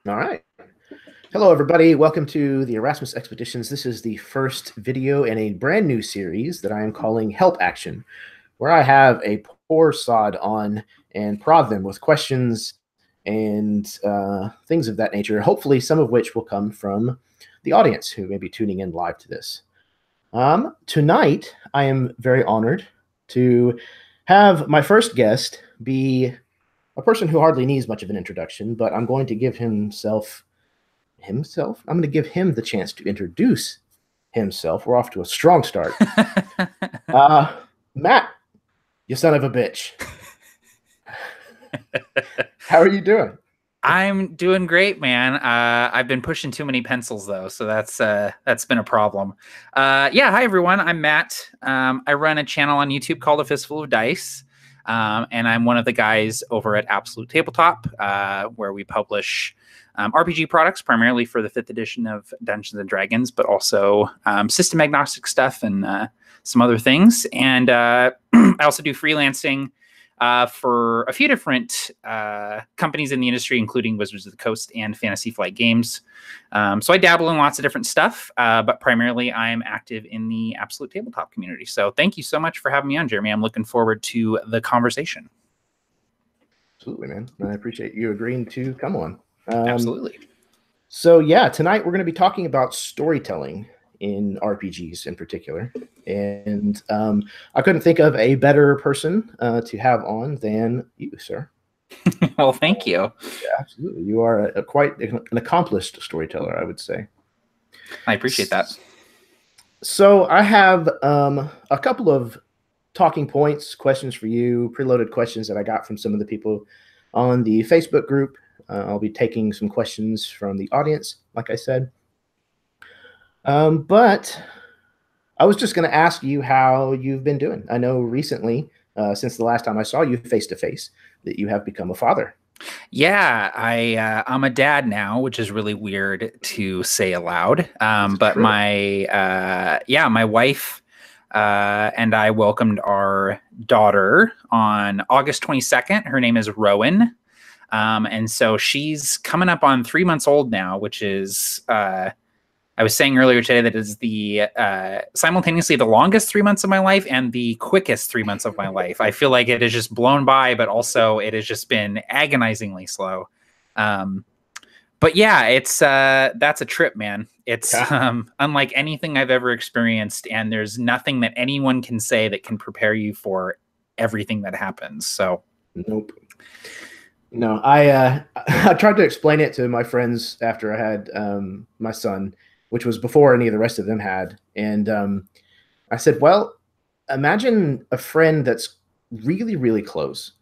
All right. Hello, everybody. Welcome to the Erasmus Expeditions. This is the first video in a brand new series that I am calling Help Action, where I have a poor sod on and prod them with questions and things of that nature, hopefully some of which will come from the audience who may be tuning in live to this. Tonight, I am very honored to have my first guest be a person who hardly needs much of an introduction, but I'm going to give himself. I'm going to give him the chance to introduce himself. We're off to a strong start. Matt, you son of a bitch. How are you doing? I'm doing great, man. I've been pushing too many pencils though, so that's been a problem. Yeah, hi everyone. I'm Matt. I run a channel on YouTube called A Fistful of Dice, and I'm one of the guys over at Absolute Tabletop, where we publish RPG products primarily for the 5th edition of Dungeons and Dragons, but also system agnostic stuff and some other things. And I also do freelancing for a few different companies in the industry, including Wizards of the Coast and Fantasy Flight Games. So I dabble in lots of different stuff, but primarily I'm active in the Absolute Tabletop community. So thank you so much for having me on, Jeremy. I'm looking forward to the conversation. Absolutely, man. I appreciate you agreeing to come on. Absolutely. So yeah, tonight we're going to be talking about storytelling in RPGs in particular. And I couldn't think of a better person to have on than you, sir. Well, thank you. Yeah, absolutely. You are quite an accomplished storyteller, I would say. I appreciate that. So I have a couple of talking points, questions for you, preloaded questions that I got from some of the people on the Facebook group. I'll be taking some questions from the audience, like I said. But I was just going to ask you how you've been doing. I know recently, since the last time I saw you face-to-face, that you have become a father. Yeah, I'm a dad now, which is really weird to say aloud. But my wife and I welcomed our daughter on August 22nd. Her name is Rowan. And so she's coming up on 3 months old now, which is, I was saying earlier today that is the simultaneously the longest 3 months of my life and the quickest 3 months of my life. I feel like it has just blown by, but also it has just been agonizingly slow. But yeah, it's that's a trip, man. It's unlike anything I've ever experienced, and there's nothing that anyone can say that can prepare you for everything that happens. So nope. No, I tried to explain it to my friends after I had my son, which was before any of the rest of them had. And I said, well, imagine a friend that's really, really close.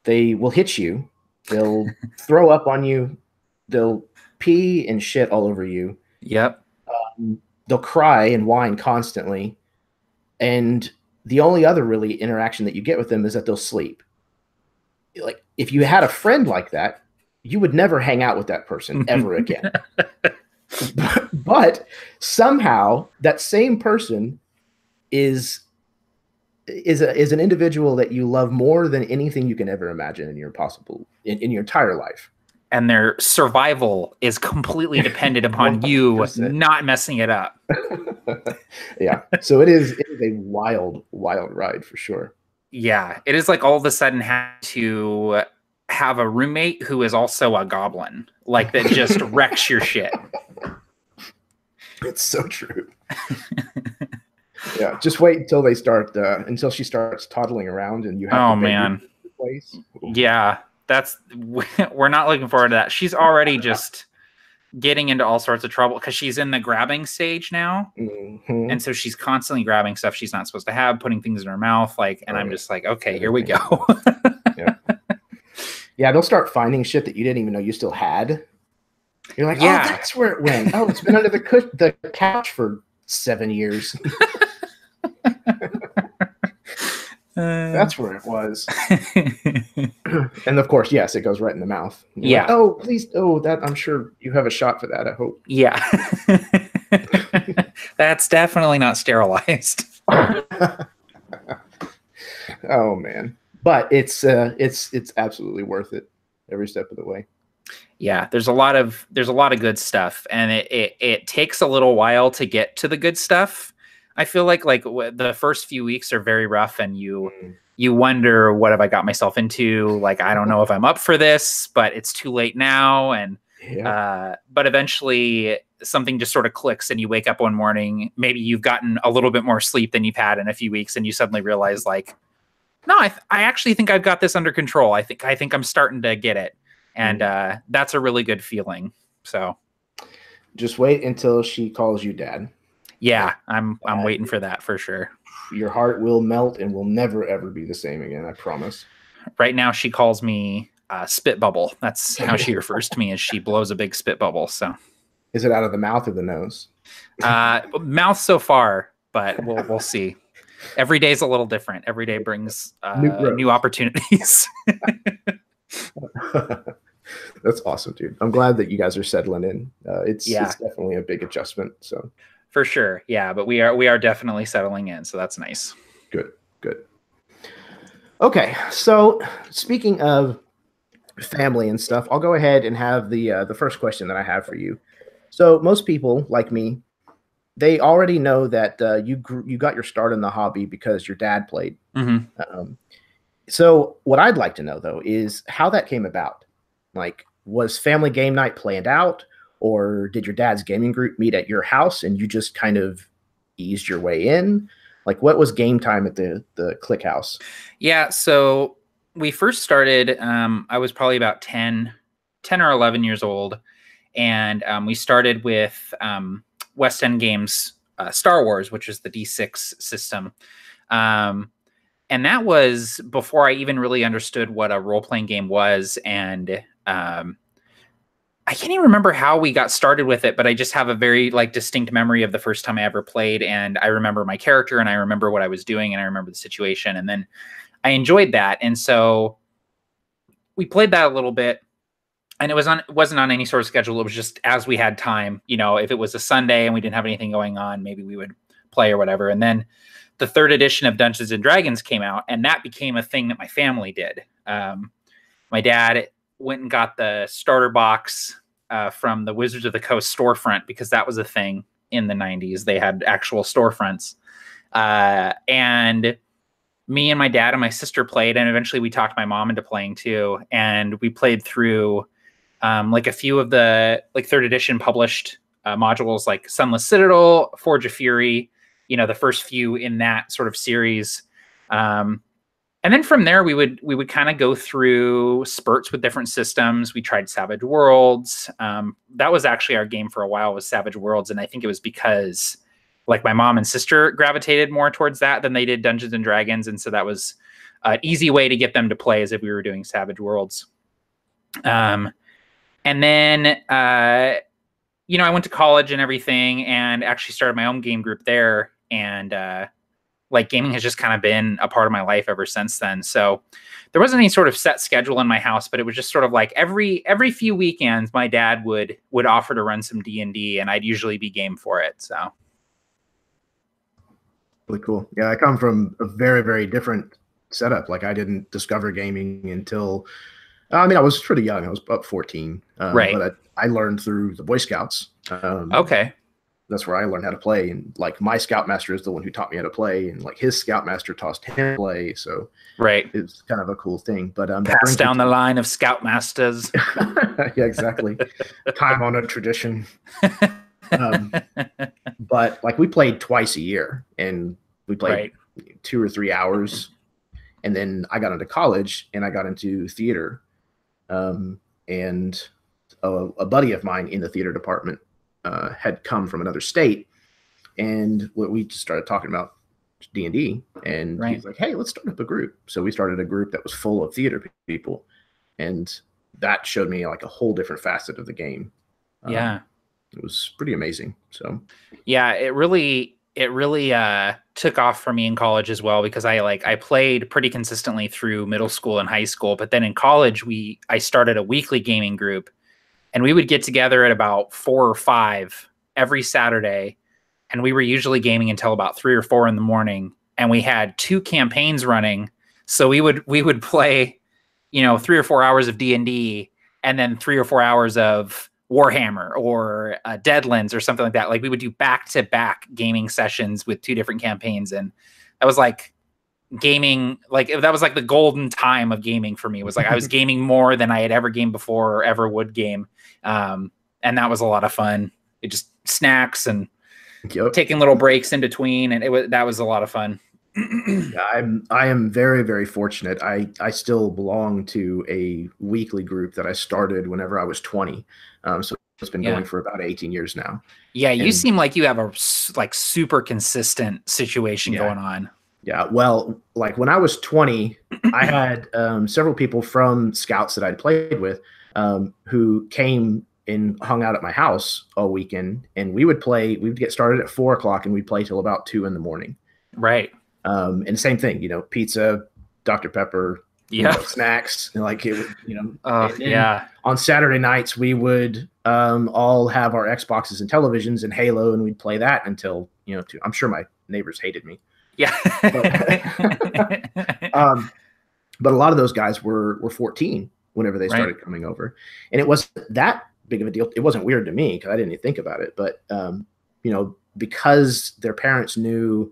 They will hit you. They'll throw up on you. They'll pee and shit all over you. Yep. They'll cry and whine constantly. And the only other really interaction that you get with them is that they'll sleep. Like, if you had a friend like that, you would never hang out with that person ever again. But somehow that same person is an individual that you love more than anything you can ever imagine in your entire life. And their survival is completely dependent upon you not messing it up. Yeah. So it is a wild, wild ride for sure. Yeah, it is like all of a sudden have to have a roommate who is also a goblin, like that just wrecks your shit. It's so true. Yeah, just wait until until she starts toddling around and you have oh man, place. Yeah, we're not looking forward to that. She's already just getting into all sorts of trouble because she's in the grabbing stage now. Mm-hmm. And so she's constantly grabbing stuff she's not supposed to have, putting things in her mouth. And I'm just like, okay, here we go. Yeah, they'll start finding shit that you didn't even know you still had. You're like, oh, that's where it went. Oh, it's been under the couch for 7 years. That's where it was. And of course, yes, it goes right in the mouth. You're like, oh, please. Oh, that I'm sure you have a shot for that, I hope. Yeah. That's definitely not sterilized. Oh man. But it's absolutely worth it every step of the way. Yeah, there's a lot of good stuff, and it takes a little while to get to the good stuff. I feel like the first few weeks are very rough, and you wonder, what have I got myself into? Like, I don't know if I'm up for this, but it's too late now. And but eventually something just sort of clicks, and you wake up one morning, maybe you've gotten a little bit more sleep than you've had in a few weeks, and you suddenly realize, like, no, I actually think I've got this under control. I think I'm starting to get it. And that's a really good feeling. So just wait until she calls you dad. Yeah, I'm waiting for that for sure. Your heart will melt and will never, ever be the same again. I promise. Right now, she calls me spit bubble. That's how she refers to me, as she blows a big spit bubble. So is it out of the mouth or the nose? Mouth so far, but we'll see. Every day is a little different. Every day brings new opportunities. That's awesome, dude. I'm glad that you guys are settling in. It's definitely a big adjustment. So for sure, yeah. But we are definitely settling in. So that's nice. Good. Okay, so speaking of family and stuff, I'll go ahead and have the first question that I have for you. So most people like me, they already know that you got your start in the hobby because your dad played. Mm-hmm. So what I'd like to know, though, is how that came about. Like, was family game night planned out, or did your dad's gaming group meet at your house and you just kind of eased your way in? Like, what was game time at the Click house? Yeah, so we first started, I was probably about 10 or 11 years old, and we started with West End Games Star Wars, which is the D6 system. And that was before I even really understood what a role-playing game was. And I can't even remember how we got started with it, but I just have a very distinct memory of the first time I ever played. And I remember my character, and I remember what I was doing, and I remember the situation. And then I enjoyed that. And so we played that a little bit, and it wasn't on any sort of schedule. It was just as we had time. You know, if it was a Sunday and we didn't have anything going on, maybe we would play or whatever. And then the third edition of Dungeons and Dragons came out, and that became a thing that my family did. My dad went and got the starter box from the Wizards of the Coast storefront, because that was a thing in the 90s. They had actual storefronts. And me and my dad and my sister played, and eventually we talked my mom into playing too. And we played through a few of the third edition published modules, like Sunless Citadel, Forge of Fury, the first few in that sort of series. And then from there, we would kind of go through spurts with different systems. We tried Savage Worlds. That was actually our game for a while, was Savage Worlds. And I think it was because my mom and sister gravitated more towards that than they did Dungeons and Dragons. And so that was an easy way to get them to play, as if we were doing Savage Worlds. And then, I went to college and everything, and actually started my own game group there. And gaming has just kind of been a part of my life ever since then. So there wasn't any sort of set schedule in my house, but it was just sort of every few weekends, my dad would offer to run some D&D, and I'd usually be game for it. So really cool. Yeah, I come from a very, very different setup. I didn't discover gaming until, I was pretty young. I was about 14. Right. But I learned through the Boy Scouts. Okay. That's where I learned how to play. And my Scoutmaster is the one who taught me how to play. And his Scoutmaster taught him to play. So right. It's kind of a cool thing. But pass down the line of Scoutmasters. Yeah, exactly. Time-honored tradition. But we played twice a year, and we played 2 or 3 hours. And then I got into college, and I got into theater. And a buddy of mine in the theater department had come from another state, and we just started talking about D&D, and he's like, hey, let's start up a group. So we started a group that was full of theater people, and that showed me a whole different facet of the game. Yeah. It was pretty amazing. So yeah, it really took off for me in college as well, because I played pretty consistently through middle school and high school, but then in college I started a weekly gaming group, and we would get together at about 4 or 5 every Saturday, and we were usually gaming until about 3 or 4 in the morning, and we had 2 campaigns running. So we would play 3 or 4 hours of D&D, and then 3 or 4 hours of Warhammer or Deadlands or something like that. Like we would do back-to-back gaming sessions with 2 different campaigns, and that was like gaming. Like that was like the golden time of gaming for me. It was like I was gaming more than I had ever gamed before or ever would game, and that was a lot of fun. It just snacks and taking little breaks in between, and that was a lot of fun. Yeah, I am very, very fortunate. I still belong to a weekly group that I started whenever I was 20. So it's been going for about 18 years now. Yeah, you seem like you have a like super consistent situation going on. Yeah, well, like when I was 20, I had several people from Scouts that I'd played with who came and hung out at my house all weekend, and we would get started at 4 o'clock and we'd play till about 2 in the morning. Right. And same thing, you know, pizza, Dr. Pepper, snacks, and like it would, you know, on Saturday nights we would all have our Xboxes and televisions and Halo, and we'd play that until, you know, I'm sure my neighbors hated me. Yeah. But a lot of those guys were 14 whenever they started coming over, and it wasn't that big of a deal. It wasn't weird to me because I didn't even think about it, but you know, because their parents knew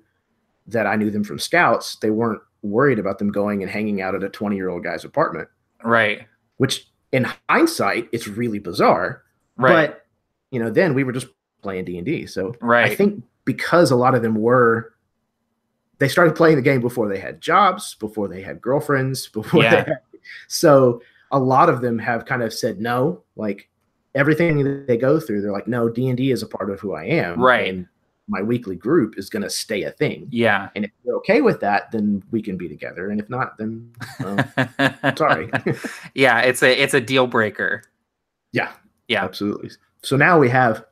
that I knew them from Scouts, they weren't worried about them going and hanging out at a 20-year-old guy's apartment. Right. Which in hindsight, it's really bizarre. Right. But, you know, then we were just playing D&D. So I think because a lot of them they started playing the game before they had jobs, before they had girlfriends, so a lot of them have kind of said no, like everything that they go through, they're like, no, D&D is a part of who I am. Right. And my weekly group is going to stay a thing. Yeah. And if you're okay with that, then we can be together. And if not, then sorry. Yeah. It's a deal breaker. Yeah. Yeah, absolutely. So now we have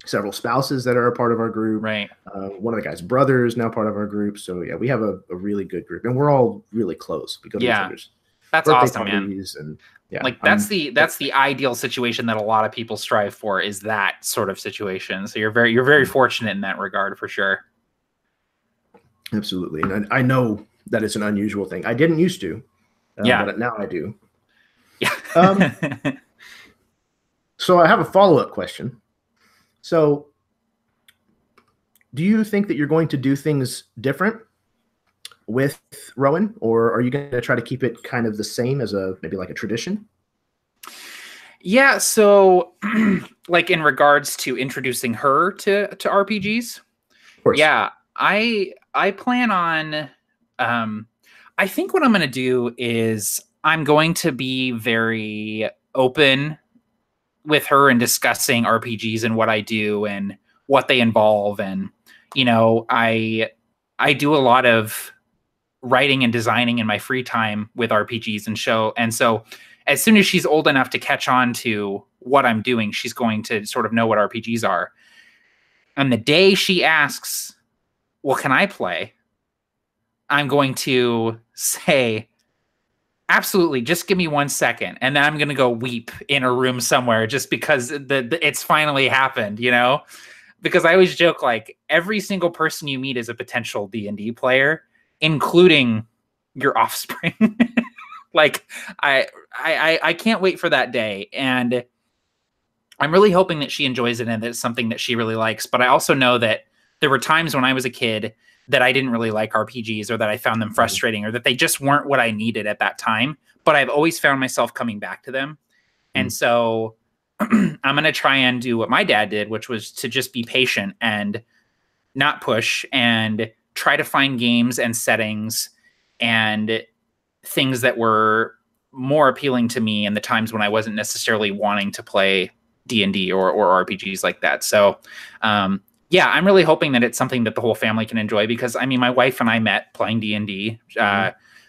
several spouses that are a part of our group. Right. One of the guy's brothers now part of our group. So yeah, we have a really good group, and we're all really close. We go to each other's birthday awesome, parties, man. And yeah, like that's the ideal situation that a lot of people strive for, is that sort of situation. So you're very fortunate in that regard, for sure. Absolutely. And I know that it's an unusual thing. I didn't used to, but now I do. Yeah. So I have a follow-up question. So do you think that you're going to do things different with Rowan, or are you going to try to keep it kind of the same as maybe like a tradition? Yeah, so like in regards to introducing her to RPGs, of course. Yeah, I plan on I think what I'm going to do is I'm going to be very open with her and discussing RPGs and what I do and what they involve. And, you know, I do a lot of writing and designing in my free time with RPGs and so as soon as she's old enough to catch on to what I'm doing, she's going to sort of know what RPGs are. And the day she asks, well, can I play? I'm going to say, absolutely, just give me 1 second. And then I'm going to go weep in a room somewhere just because it's finally happened, you know? Because I always joke, like, every single person you meet is a potential D&D player, including your offspring. Like, I can't wait for that day. And I'm really hoping that she enjoys it and that it's something that she really likes. But I also know that there were times when I was a kid that I didn't really like RPGs, or that I found them frustrating, or that they just weren't what I needed at that time. But I've always found myself coming back to them. And so I'm going to try and do what my dad did, which was to just be patient and not push, and try to find games and settings and things that were more appealing to me in the times when I wasn't necessarily wanting to play D&D or RPGs like that. So, yeah, I'm really hoping that it's something that the whole family can enjoy, because I mean, my wife and I met playing D&D.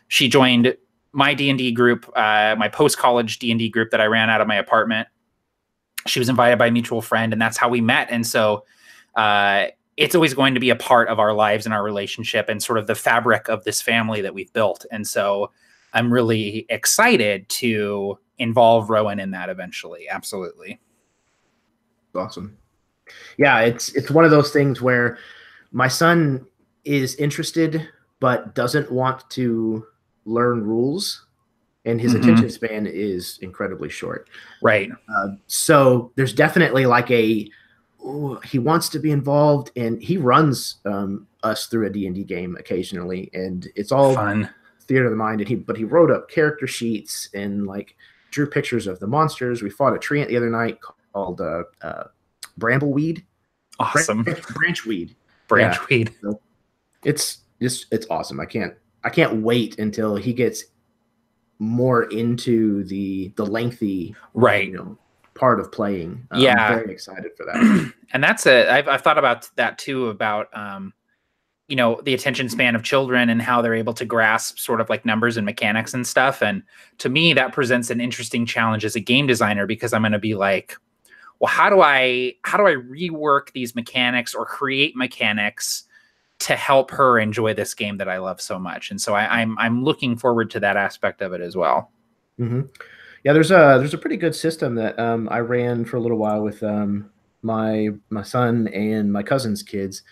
She joined my D&D group, my post-college D&D group that I ran out of my apartment. She was invited by a mutual friend, and that's how we met. And so it's always going to be a part of our lives and our relationship and sort of the fabric of this family that we've built. And so I'm really excited to involve Rowan in that eventually. Absolutely. Awesome. Yeah, it's one of those things where my son is interested but doesn't want to learn rules. and his attention span is incredibly short. Right. So there's definitely like he wants to be involved, and he runs us through a D&D game occasionally, and it's all fun theater of the mind. And he wrote up character sheets and like drew pictures of the monsters. We fought a treant the other night called brambleweed. Awesome. Branchweed. Branchweed. Yeah. So it's awesome. I can't wait until he gets more into the lengthy part of playing. I'm very excited for that. And that's I've thought about that too, about the attention span of children and how they're able to grasp sort of like numbers and mechanics and stuff. And to me, that presents an interesting challenge as a game designer, because I'm going to be like, well, how do I rework these mechanics or create mechanics to help her enjoy this game that I love so much? And so I'm looking forward to that aspect of it as well. Mm-hmm. Yeah, there's a pretty good system that I ran for a little while with my son and my cousin's kids,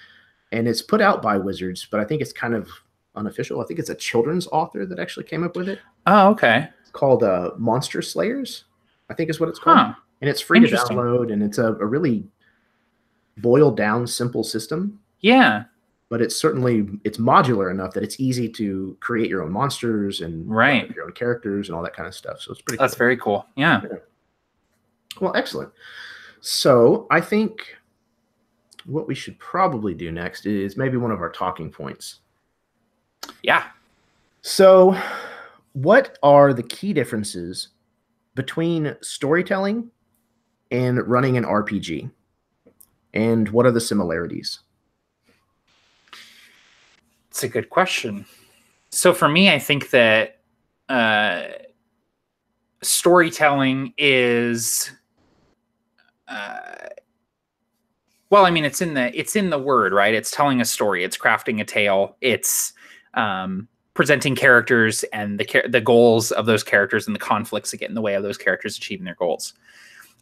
and it's put out by Wizards, but I think it's kind of unofficial. I think it's a children's author that actually came up with it. Oh, okay. It's called Monster Slayers, I think is what it's called. Huh. And it's free to download, and it's a really boiled down, simple system. Yeah. But it's modular enough that it's easy to create your own monsters and your own characters and all that kind of stuff. So it's pretty cool. That's very cool. Yeah. Well, excellent. So I think what we should probably do next is maybe one of our talking points. Yeah. So what are the key differences between storytelling and running an RPG? And what are the similarities? It's a good question. So for me, I think that storytelling is, well, I mean, it's in the word, right? It's telling a story. It's crafting a tale. It's presenting characters and the goals of those characters and the conflicts that get in the way of those characters achieving their goals.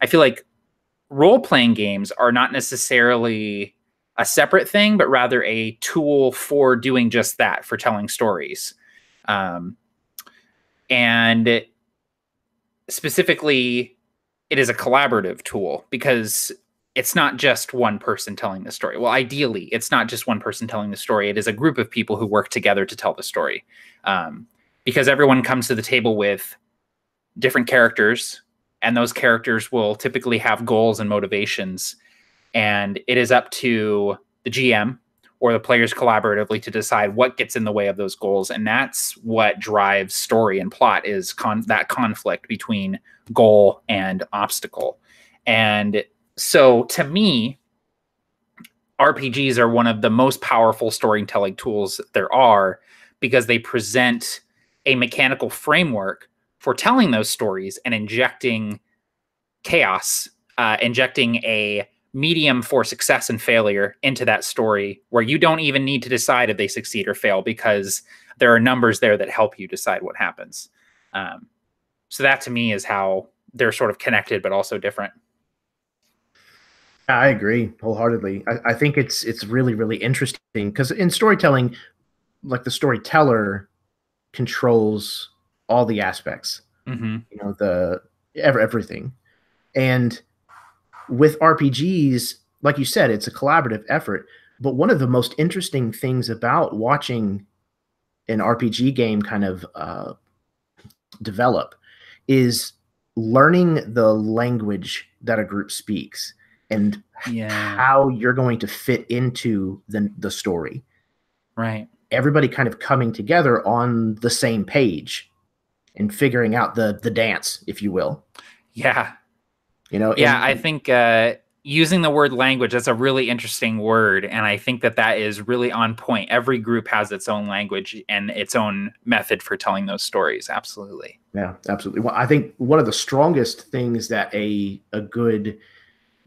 I feel like role-playing games are not necessarily a separate thing, but rather a tool for doing just that, for telling stories. And specifically, it is a collaborative tool, because it's not just one person telling the story. Well, ideally, it's not just one person telling the story. It is a group of people who work together to tell the story. Because everyone comes to the table with different characters, and those characters will typically have goals and motivations. And it is up to the GM or the players collaboratively to decide what gets in the way of those goals. And that's what drives story and plot, is that conflict between goal and obstacle. And so to me, RPGs are one of the most powerful storytelling tools there are, because they present a mechanical framework for telling those stories and injecting chaos, injecting a medium for success and failure into that story, where you don't even need to decide if they succeed or fail, because there are numbers there that help you decide what happens. So that to me is how they're sort of connected, but also different. I agree wholeheartedly. I think it's really, really interesting, because in storytelling, like, the storyteller controls all the aspects, everything. And with RPGs, like you said, it's a collaborative effort. But one of the most interesting things about watching an RPG game kind of develop is learning the language that a group speaks and how you're going to fit into the story. Right. Everybody kind of coming together on the same page and figuring out the dance, if you will. Yeah. I think using the word language, that's a really interesting word. And I think that is really on point. Every group has its own language and its own method for telling those stories. Absolutely. Yeah, absolutely. Well, I think one of the strongest things that a good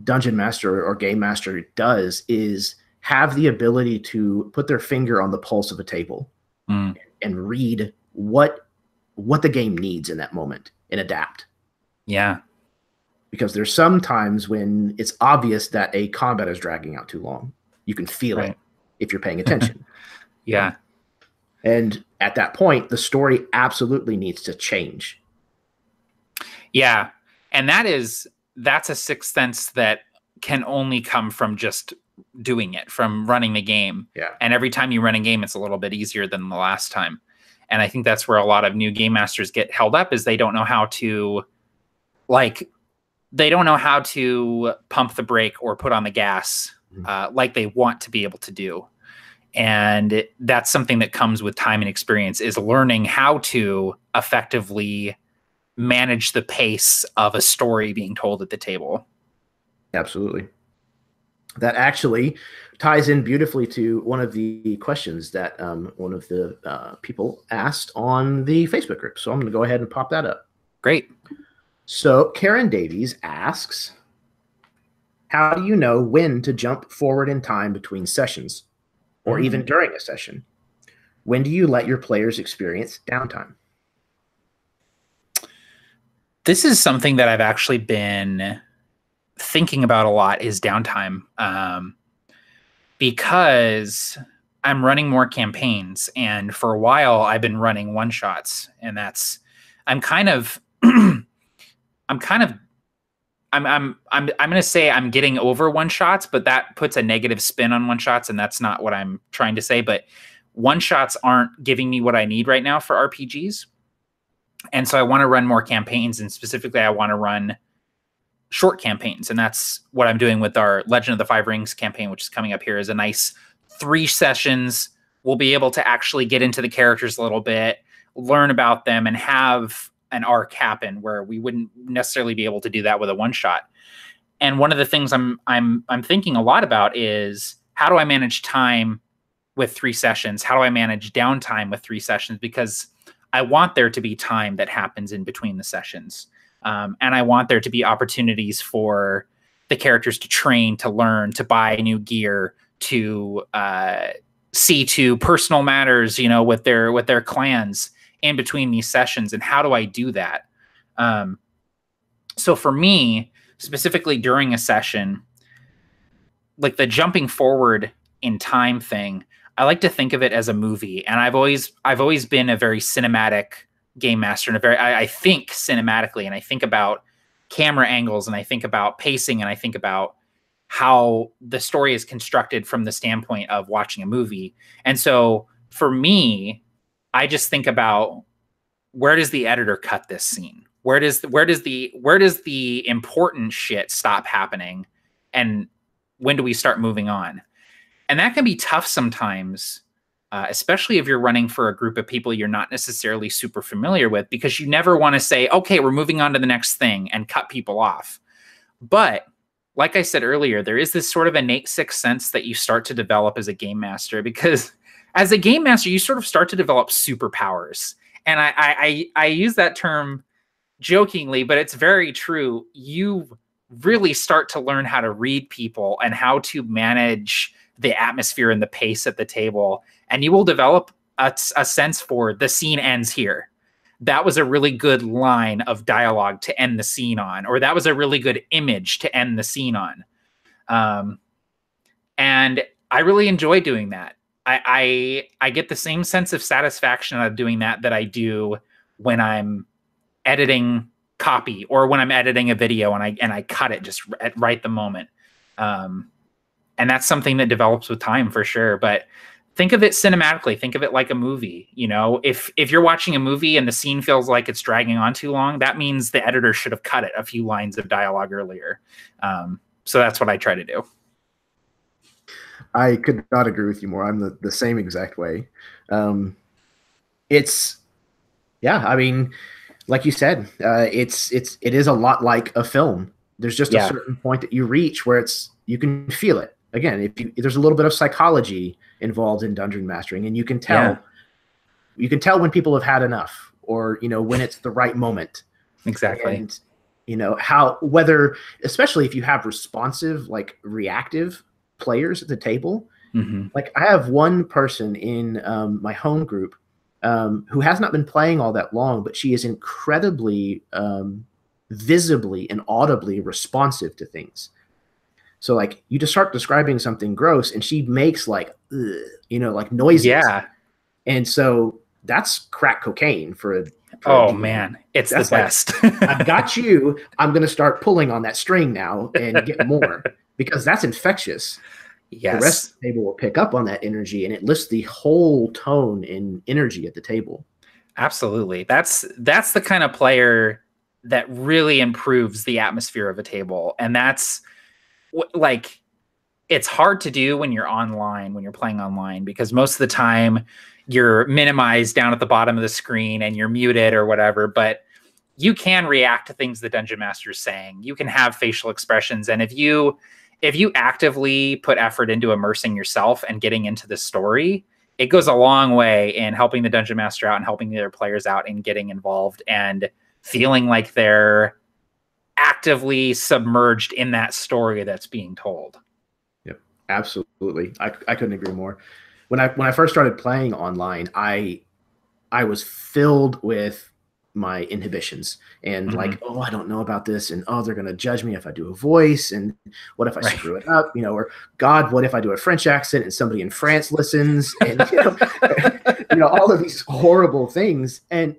dungeon master or game master does is have the ability to put their finger on the pulse of a table and read what the game needs in that moment and adapt. Yeah. Because there's some times when it's obvious that a combat is dragging out too long. You can feel it if you're paying attention. Yeah. And at that point, the story absolutely needs to change. Yeah. And that's a sixth sense that can only come from just doing it, from running the game. Yeah. And every time you run a game, it's a little bit easier than the last time. And I think that's where a lot of new game masters get held up, is they don't know how to pump the brake or put on the gas like they want to be able to do. And that's something that comes with time and experience, is learning how to effectively manage the pace of a story being told at the table. Absolutely. That actually ties in beautifully to one of the questions that one of the people asked on the Facebook group. So I'm going to go ahead and pop that up. Great. So Karen Davies asks, how do you know when to jump forward in time between sessions, or even during a session? When do you let your players experience downtime? This is something that I've actually been thinking about a lot, is downtime, because I'm running more campaigns, and for a while I've been running one shots, and I'm going to say I'm getting over one shots, but that puts a negative spin on one shots, and that's not what I'm trying to say. But one shots aren't giving me what I need right now for RPGs. And so I want to run more campaigns, and specifically I want to run short campaigns. And that's what I'm doing with our Legend of the Five Rings campaign, which is coming up here, is a nice 3 sessions. We'll be able to actually get into the characters a little bit, learn about them, and have an arc happen where we wouldn't necessarily be able to do that with a one shot. And one of the things I'm thinking a lot about is, how do I manage time with 3 sessions? How do I manage downtime with 3 sessions? Because I want there to be time that happens in between the sessions. And I want there to be opportunities for the characters to train, to learn, to buy new gear, to see to personal matters, with their clans in between these sessions. And how do I do that? So for me, specifically during a session, like the jumping forward in time thing, I like to think of it as a movie. And I've always been a very cinematic game master, and I think cinematically, and I think about camera angles, and I think about pacing, and I think about how the story is constructed from the standpoint of watching a movie. And so for me, I just think about, where does the editor cut this scene? Where does the important shit stop happening? And when do we start moving on? And that can be tough sometimes, especially if you're running for a group of people you're not necessarily super familiar with, because you never want to say, okay, we're moving on to the next thing, and cut people off. But like I said earlier, there is this sort of innate sixth sense that you start to develop as a game master, because as a game master, you sort of start to develop superpowers. And I use that term jokingly, but it's very true. You really start to learn how to read people and how to manage the atmosphere and the pace at the table. And you will develop a sense for, the scene ends here. That was a really good line of dialogue to end the scene on, or that was a really good image to end the scene on. And I really enjoy doing that. I get the same sense of satisfaction out of doing that I do when I'm editing copy, or when I'm editing a video and I cut it just at right the moment. And that's something that develops with time for sure. But think of it cinematically. Think of it like a movie. If you're watching a movie and the scene feels like it's dragging on too long, that means the editor should have cut it a few lines of dialogue earlier. So that's what I try to do. I could not agree with you more. I'm the same exact way. I mean, like you said, it is a lot like a film. There's just a certain point that you reach where you can feel it. Again, there's a little bit of psychology involved in dungeon mastering, and you can tell when people have had enough, or when it's the right moment. Exactly. And especially if you have responsive, like reactive players at the table. Mm-hmm. Like, I have one person in my home group who has not been playing all that long, but she is incredibly visibly and audibly responsive to things. So like, you just start describing something gross and she makes like noises. Yeah. And so that's crack cocaine for a Oh DM. man, it's That's the best. I've got you. I'm going to start pulling on that string now and get more because that's infectious. Yes. The rest of the table will pick up on that energy, and it lifts the whole tone and energy at the table. Absolutely. That's the kind of player that really improves the atmosphere of a table. And that's like, it's hard to do when you're online, when you're playing online, because most of the time you're minimized down at the bottom of the screen and you're muted or whatever, but you can react to things the dungeon master is saying. You can have facial expressions. And if you actively put effort into immersing yourself and getting into the story, it goes a long way in helping the dungeon master out and helping the other players out and getting involved and feeling like they're actively submerged in that story that's being told. Yep, absolutely. I couldn't agree more. When I first started playing online, I was filled with my inhibitions and like, oh, I don't know about this, and oh, they're gonna judge me if I do a voice, and what if I screw it up, or God, what if I do a French accent and somebody in France listens, and all of these horrible things, and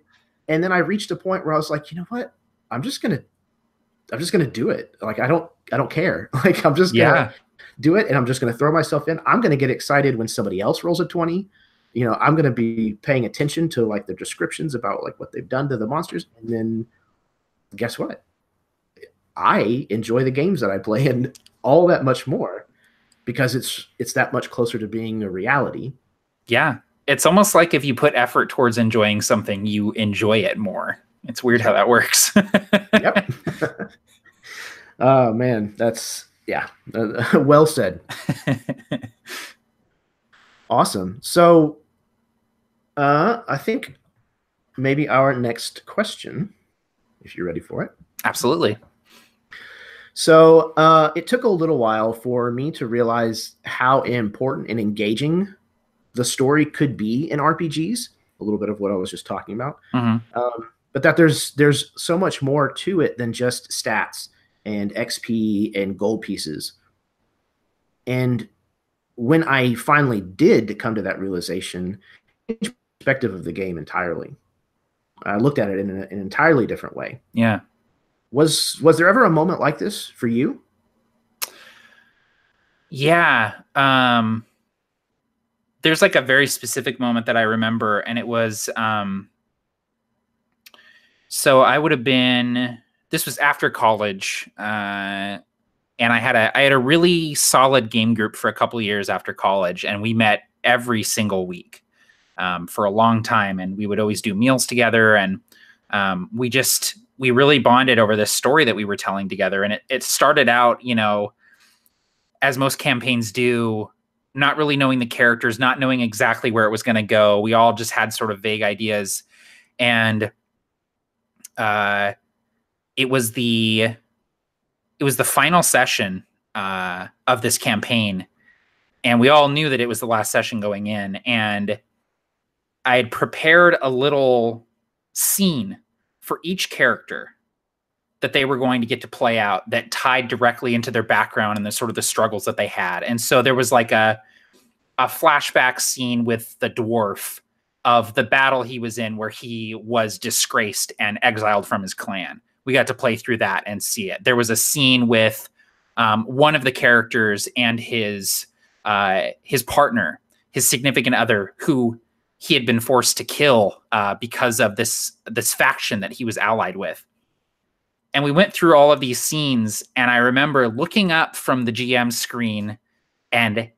then I reached a point where I was like, you know what, I'm just gonna do it. Like I don't care. Like I'm just gonna do it, and I'm just gonna throw myself in. I'm gonna get excited when somebody else rolls a 20. I'm going to be paying attention to like the descriptions about like what they've done to the monsters. And then guess what? I enjoy the games that I play and all that much more because it's that much closer to being a reality. Yeah. It's almost like if you put effort towards enjoying something, you enjoy it more. It's weird how that works. Yep. Oh man, that's well said. Awesome. So I think maybe our next question, if you're ready for it. Absolutely. So it took a little while for me to realize how important and engaging the story could be in RPGs, a little bit of what I was just talking about. But that there's so much more to it than just stats and XP and gold pieces. And when I finally did come to that realization, perspective of the game entirely. I looked at it in an entirely different way. Yeah. Was there ever a moment like this for you? Yeah. There's like a very specific moment that I remember, and it was so I would have been, this was after college, and I had a really solid game group for a couple of years after college, and we met every single week for a long time, and we would always do meals together, and we really bonded over this story that we were telling together. And it started out, as most campaigns do, not really knowing the characters, not knowing exactly where it was going to go. We all just had sort of vague ideas, and it was the final session of this campaign, and we all knew that it was the last session going in, and I had prepared a little scene for each character that they were going to get to play out that tied directly into their background and the sort of the struggles that they had. And so there was like a flashback scene with the dwarf of the battle he was in where he was disgraced and exiled from his clan. We got to play through that and see it. There was a scene with one of the characters and his partner, his significant other, who he had been forced to kill because of this faction that he was allied with. And we went through all of these scenes, and I remember looking up from the GM screen, and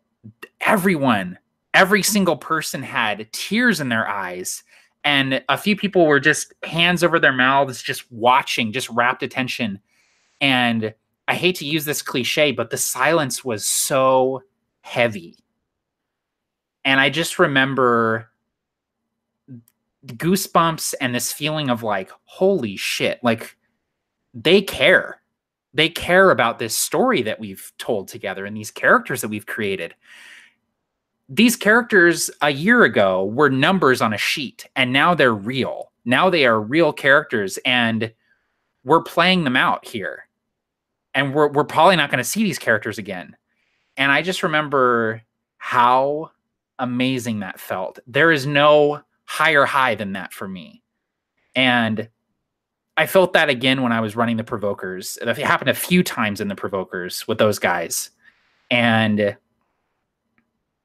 every single person had tears in their eyes, and a few people were just hands over their mouths, just watching, just rapt attention. And I hate to use this cliche, but the silence was so heavy. And I just remember goosebumps and this feeling of like, holy shit, like they care. They care about this story that we've told together and these characters that we've created. These characters a year ago were numbers on a sheet, and now they're real. Now they are real characters, and we're playing them out here. And we're probably not going to see these characters again. And I just remember how amazing that felt. There is no higher high than that for me. And I felt that again when I was running the Provokers. It happened a few times in the Provokers with those guys. And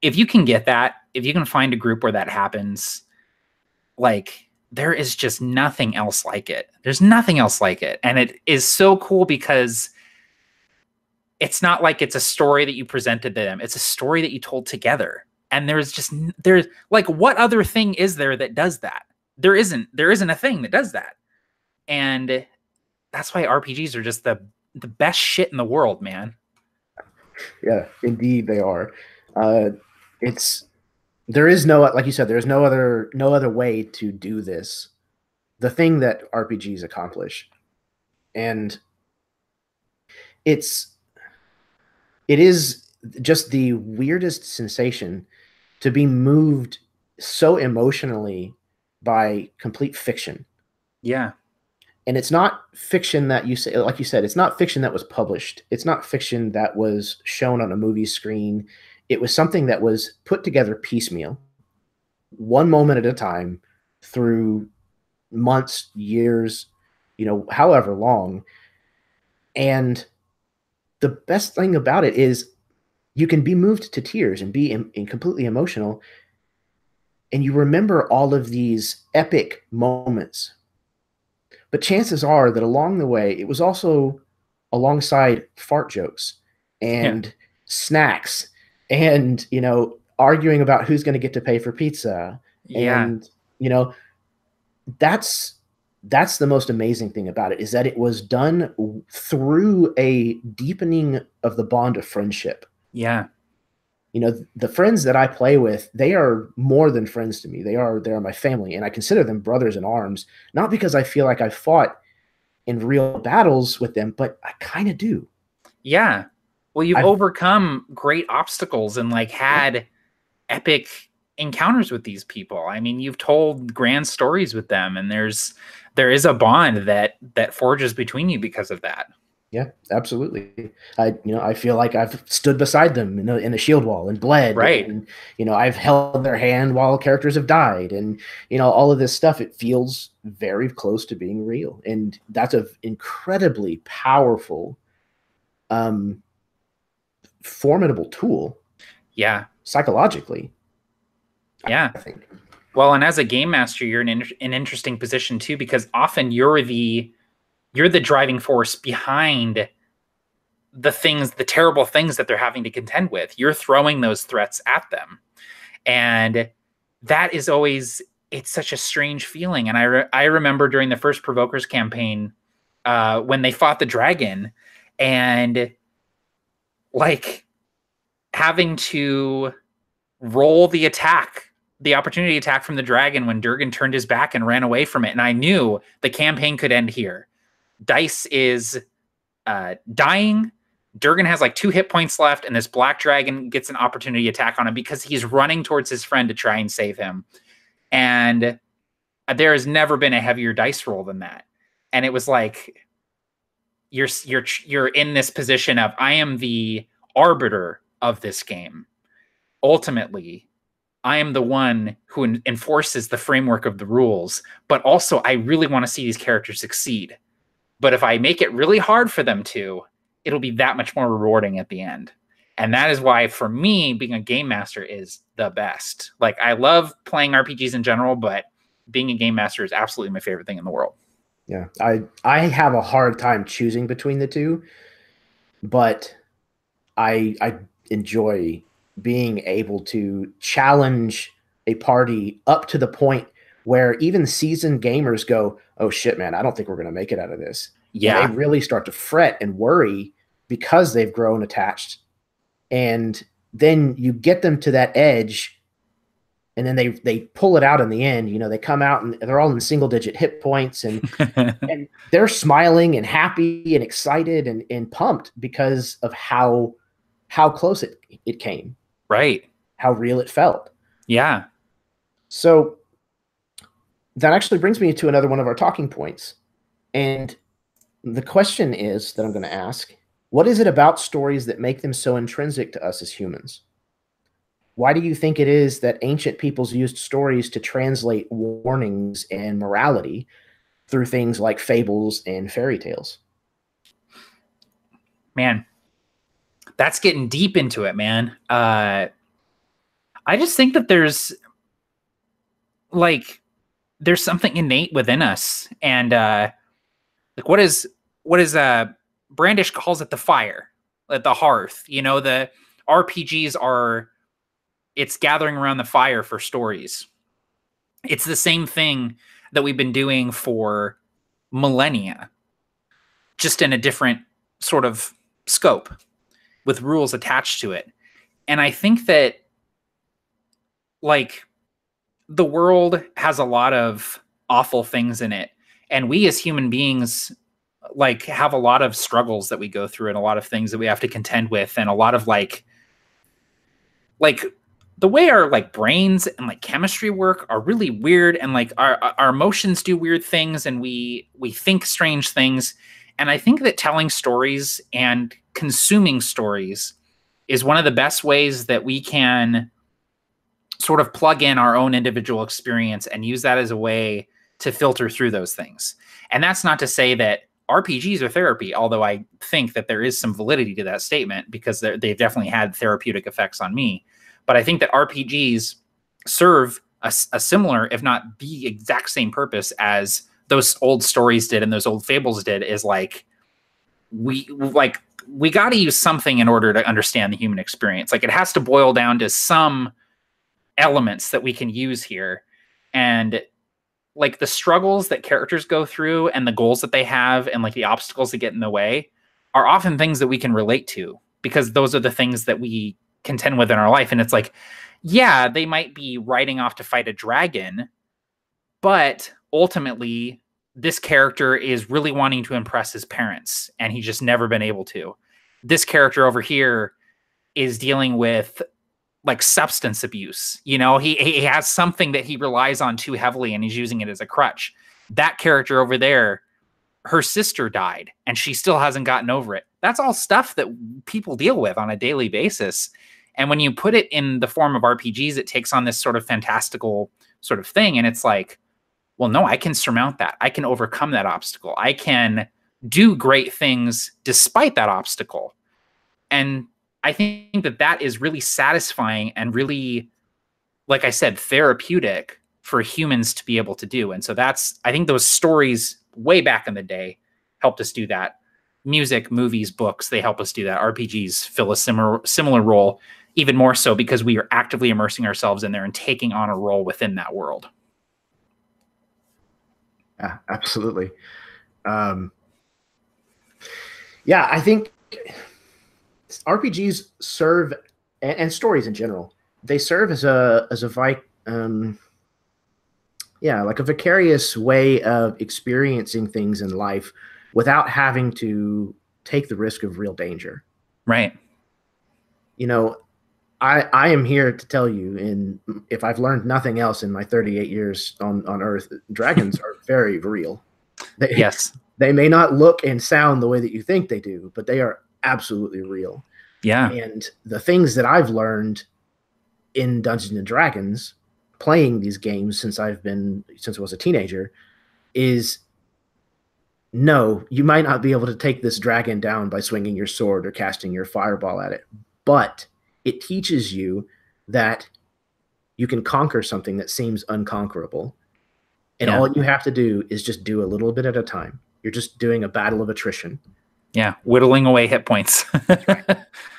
if you can get that, if you can find a group where that happens, like, there is just nothing else like it. There's nothing else like it. And it is so cool because it's not like it's a story that you presented to them. It's a story that you told together. And there's like, what other thing is there that does that? There isn't a thing that does that. And that's why RPGs are just the best shit in the world, man. Yeah, indeed they are. There is no, like you said, there's no other way to do this. The thing that RPGs accomplish. And it is just the weirdest sensation to be moved so emotionally by complete fiction. Yeah. And it's not fiction that you say, like you said, it's not fiction that was published. It's not fiction that was shown on a movie screen. It was something that was put together piecemeal, one moment at a time, through months, years, however long. And the best thing about it is you can be moved to tears and be completely emotional. And you remember all of these epic moments. But chances are that along the way, it was also alongside fart jokes and snacks and, arguing about who's going to get to pay for pizza. Yeah. And, that's the most amazing thing about it, is that it was done through a deepening of the bond of friendship. Yeah. The friends that I play with, they are more than friends to me. They are my family, and I consider them brothers in arms, not because I feel like I fought in real battles with them, but I kind of do. Yeah. Well, you've overcome great obstacles and like had epic encounters with these people. I mean, you've told grand stories with them, and there is a bond that forges between you because of that. Yeah, absolutely. I feel like I've stood beside them in a shield wall and bled. Right. And, I've held their hand while characters have died. And, all of this stuff, it feels very close to being real. And that's an incredibly powerful, formidable tool. Yeah. Psychologically. Yeah. I think. Well, and as a game master, you're in an interesting position too, because often you're the driving force behind the terrible things that they're having to contend with. You're throwing those threats at them. And that is always, it's such a strange feeling. And I remember during the first Provokers campaign, when they fought the dragon, and like having to roll the opportunity attack from the dragon when Durgan turned his back and ran away from it. And I knew the campaign could end here. Dice is dying. Durgan has like 2 hit points left, and this black dragon gets an opportunity attack on him because he's running towards his friend to try and save him. And there has never been a heavier dice roll than that. And it was like, you're in this position of, I am the arbiter of this game. Ultimately, I am the one who enforces the framework of the rules, but also I really want to see these characters succeed. But if I make it really hard for them to, it'll be that much more rewarding at the end. And that is why, for me, being a game master is the best. Like, I love playing RPGs in general, but being a game master is absolutely my favorite thing in the world. Yeah, I have a hard time choosing between the two, but I enjoy being able to challenge a party up to the point where even seasoned gamers go, oh shit, man, I don't think we're going to make it out of this. Yeah. And they really start to fret and worry because they've grown attached. And then you get them to that edge, and then they pull it out in the end. They come out and they're all in single-digit hit points, and and they're smiling and happy and excited and pumped because of how close it came. Right. How real it felt. Yeah. So that actually brings me to another one of our talking points. And the question is that I'm going to ask, what is it about stories that make them so intrinsic to us as humans? why do you think it is that ancient peoples used stories to translate warnings and morality through things like fables and fairy tales? Man, that's getting deep into it, man. I just think that there's something innate within us, and like what is Brandish calls it the fire, like the hearth. You know, the RPGs are, it's gathering around the fire for stories. It's the same thing that we've been doing for millennia, just in a different sort of scope with rules attached to it. And I think that, like, the world has a lot of awful things in it, and we as human beings, like, have a lot of struggles that we go through and a lot of things that we have to contend with, and a lot of like the way our like brains and like chemistry work are really weird, and like our emotions do weird things, and we think strange things. And I think that telling stories and consuming stories is one of the best ways that we can sort of plug in our own individual experience and use that as a way to filter through those things. And that's not to say that RPGs are therapy, although I think that there is some validity to that statement, because they've definitely had therapeutic effects on me. But I think that RPGs serve a similar, if not the exact same purpose as those old stories did and those old fables did, is like, we got to use something in order to understand the human experience. Like, it has to boil down to some elements that we can use here. And like the struggles that characters go through and the goals that they have and like the obstacles that get in the way are often things that we can relate to, because those are the things that we contend with in our life. And it's like, yeah, they might be riding off to fight a dragon, but ultimately this character is really wanting to impress his parents and he's just never been able to. This character over here is dealing with like substance abuse. You know, he has something that he relies on too heavily and he's using it as a crutch. That character over there, her sister died and she still hasn't gotten over it. That's all stuff that people deal with on a daily basis. And when you put it in the form of RPGs, it takes on this sort of fantastical sort of thing. And it's like, well, no, I can surmount that. I can overcome that obstacle. I can do great things despite that obstacle. And I think that that is really satisfying and really, like I said, therapeutic for humans to be able to do. And so that's, I think those stories way back in the day helped us do that. Music, movies, books, they help us do that. RPGs fill a similar role, even more so because we are actively immersing ourselves in there and taking on a role within that world. Yeah, absolutely. Yeah, I think RPGs serve, and stories in general, they serve as a vicarious way of experiencing things in life without having to take the risk of real danger. Right. You know, I am here to tell you, and if I've learned nothing else in my 38 years on Earth, dragons are very real. Yes. They may not look and sound the way that you think they do, but they are absolutely real. Yeah. And the things that I've learned in Dungeons and Dragons, playing these games since I was a teenager, is no, you might not be able to take this dragon down by swinging your sword or casting your fireball at it, but it teaches you that you can conquer something that seems unconquerable. And all you have to do is just do a little bit at a time. You're just doing a battle of attrition. Yeah, whittling away hit points. Right.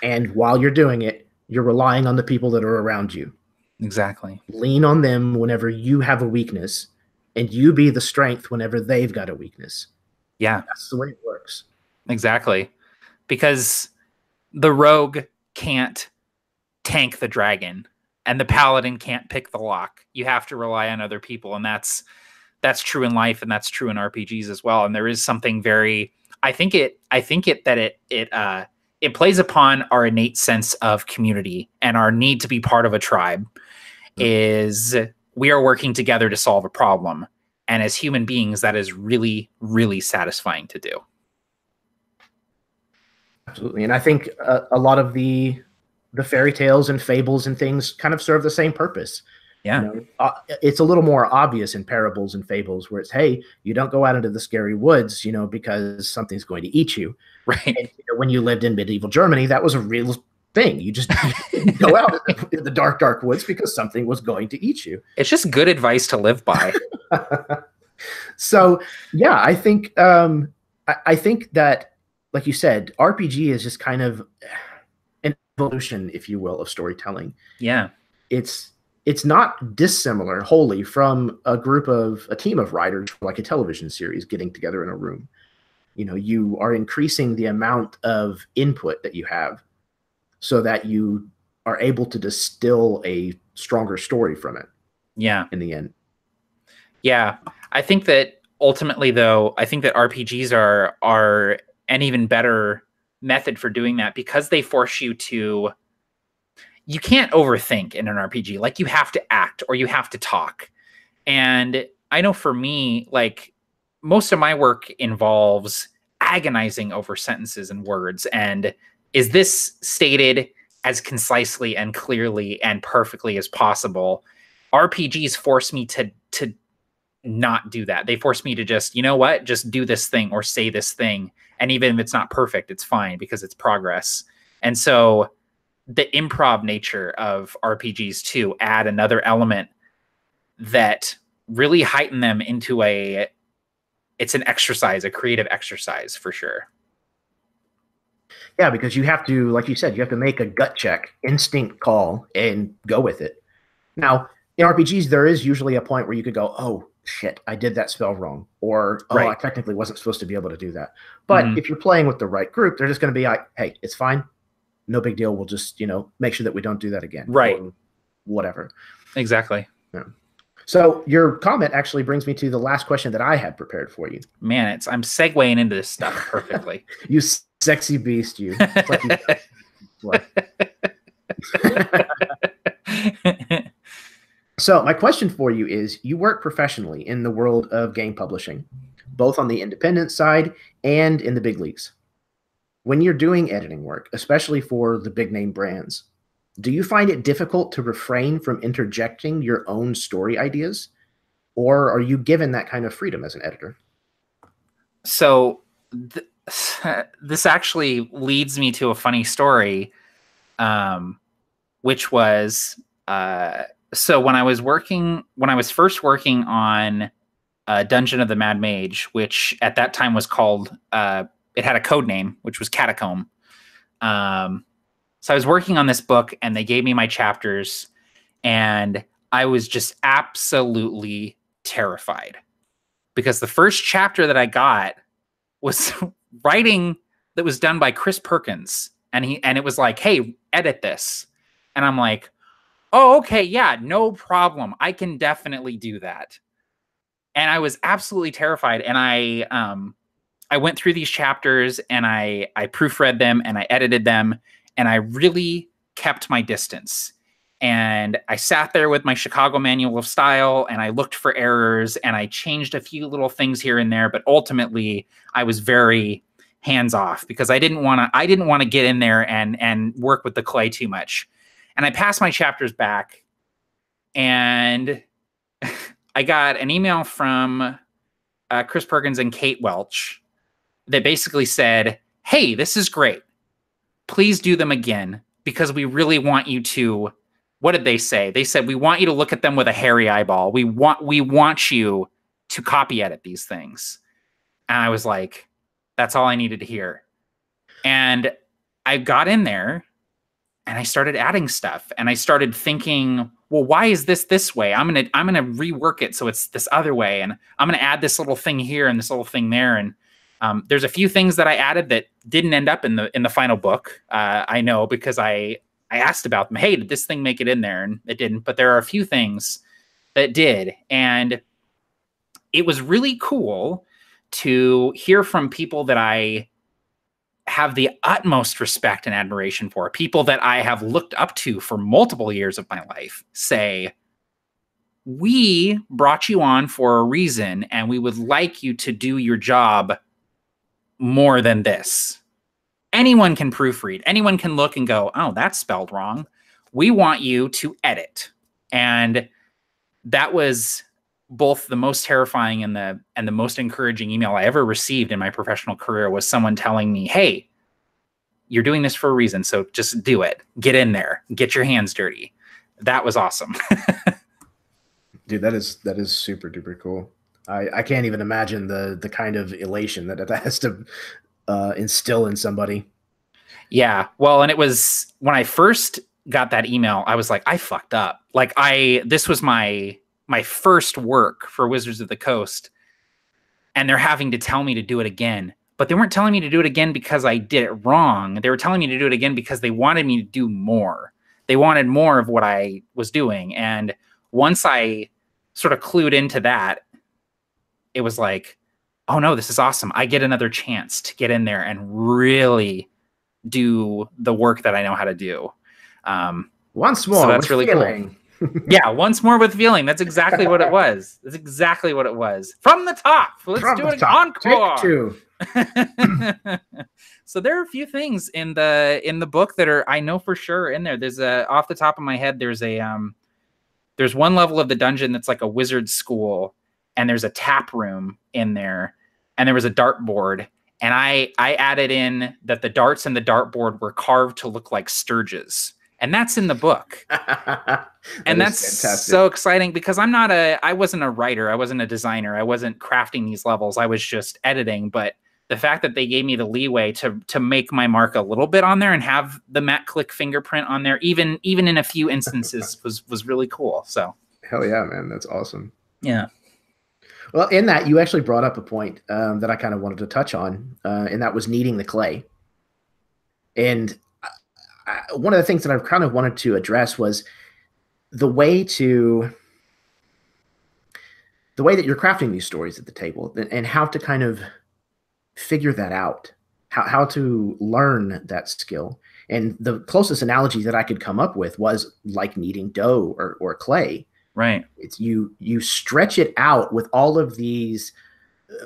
And while you're doing it, you're relying on the people that are around you. Exactly. Lean on them whenever you have a weakness, and you be the strength whenever they've got a weakness. Yeah. That's the way it works. Exactly. Because the rogue can't tank the dragon, and the paladin can't pick the lock. You have to rely on other people, and that's true in life, and that's true in RPGs as well. And there is something very, I think it plays upon our innate sense of community and our need to be part of a tribe. Is we are working together to solve a problem. And as human beings, that is really, really satisfying to do. Absolutely. And I think a lot of the the fairy tales and fables and things kind of serve the same purpose. Yeah. You know, it's a little more obvious in parables and fables where it's, hey, you don't go out into the scary woods, you know, because something's going to eat you. Right. And, you know, when you lived in medieval Germany, that was a real thing. You just didn't go out in the dark, dark woods because something was going to eat you. It's just good advice to live by. So, yeah, I think that, like you said, RPG is just kind of an evolution, if you will, of storytelling. Yeah. It's not dissimilar wholly from a team of writers, like a television series getting together in a room. You know, you are increasing the amount of input that you have so that you are able to distill a stronger story from it. Yeah. In the end. Yeah. I think that ultimately, though, I think that RPGs are an even better method for doing that, because they force you to, you can't overthink in an RPG. Like, you have to act or you have to talk. And I know for me, like, most of my work involves agonizing over sentences and words. And is this stated as concisely and clearly and perfectly as possible? RPGs force me to not do that. They force me to just, you know what, just do this thing or say this thing. And even if it's not perfect, it's fine because it's progress. And so the improv nature of RPGs too add another element that really heighten them into it's an exercise, a creative exercise for sure. Yeah, because you have to, like you said, you have to make a gut check, instinct call, and go with it. Now, in RPGs, there is usually a point where you could go, oh, shit, I did that spell wrong. Or, oh, right, I technically wasn't supposed to be able to do that. But if you're playing with the right group, they're just going to be like, hey, it's fine. No big deal. We'll just, you know, make sure that we don't do that again. Right. Or whatever. Exactly. Yeah. So your comment actually brings me to the last question that I had prepared for you. Man, I'm segueing into this stuff perfectly. You sexy beast, you. So my question for you is, you work professionally in the world of game publishing, both on the independent side and in the big leagues. When you're doing editing work, especially for the big name brands, do you find it difficult to refrain from interjecting your own story ideas? Or are you given that kind of freedom as an editor? So this actually leads me to a funny story, which was, so when I was first working on Dungeon of the Mad Mage, which at that time was called, it had a code name, which was Catacomb. So I was working on this book and they gave me my chapters and I was just absolutely terrified because the first chapter that I got was writing that was done by Chris Perkins. And it was like, hey, edit this. And I'm like, oh, okay, yeah, no problem. I can definitely do that. And I was absolutely terrified. And I went through these chapters and I proofread them and I edited them and I really kept my distance. And I sat there with my Chicago Manual of Style and I looked for errors and I changed a few little things here and there. But ultimately, I was very hands off because I didn't want to get in there and work with the clay too much. And I passed my chapters back and I got an email from Chris Perkins and Kate Welch that basically said, hey, this is great. Please do them again because we really want you to, what did they say? They said, we want you to look at them with a hairy eyeball. We want you to copy edit these things. And I was like, that's all I needed to hear. And I got in there and I started adding stuff and I started thinking, well, why is this way? I'm going to rework it so it's this other way. And I'm going to add this little thing here and this little thing there. And there's a few things that I added that didn't end up in the final book. I know because I asked about them. Hey, did this thing make it in there? And it didn't. But there are a few things that did. And it was really cool to hear from people that I have the utmost respect and admiration for, people that I have looked up to for multiple years of my life, say, we brought you on for a reason and we would like you to do your job more than this. anyone can proofread. Anyone can look and go, oh, that's spelled wrong. We want you to edit. And that was both the most terrifying and the most encouraging email I ever received in my professional career, was someone telling me, hey, you're doing this for a reason, so just do it. Get in there. Get your hands dirty. That was awesome. Dude, that is super duper cool. I can't even imagine the kind of elation that it has to instill in somebody. Yeah. Well, and it was when I first got that email, I was like, I fucked up. Like this was my first work for Wizards of the Coast, and they're having to tell me to do it again. But they weren't telling me to do it again because I did it wrong. They were telling me to do it again because they wanted me to do more. They wanted more of what I was doing. And once I sort of clued into that, it was like, oh no, this is awesome. I get another chance to get in there and really do the work that I know how to do. Once more, so that's really feeling. Cool. Yeah, once more with feeling. That's exactly what it was. That's exactly what it was. From the top. Let's do an encore. Take two. So there are a few things in the book that are, I know for sure, in there. There's off the top of my head, there's one level of the dungeon that's like a wizard school, and there's a tap room in there, and there was a dartboard, and I added in that the darts and the dartboard were carved to look like sturges. And that's in the book. And that's fantastic. So exciting, because I wasn't a writer. I wasn't a designer. I wasn't crafting these levels. I was just editing. But the fact that they gave me the leeway to make my mark a little bit on there and have the Matt Click fingerprint on there, even in a few instances, was really cool. So hell yeah, man. That's awesome. Yeah. Well, in that, you actually brought up a point that I kind of wanted to touch on, and that was kneading the clay. And one of the things that I've kind of wanted to address was the way that you're crafting these stories at the table, and how to kind of figure that out, how to learn that skill. And the closest analogy that I could come up with was like kneading dough or clay. Right. It's you stretch it out with all of these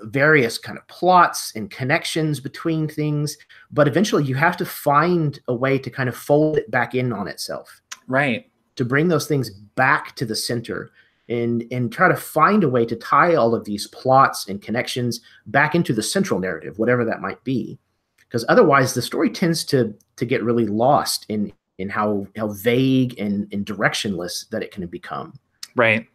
various kind of plots and connections between things, but eventually you have to find a way to kind of fold it back in on itself. Right. To bring those things back to the center and try to find a way to tie all of these plots and connections back into the central narrative, whatever that might be. Because otherwise the story tends to get really lost in how vague and directionless that it can become. Right.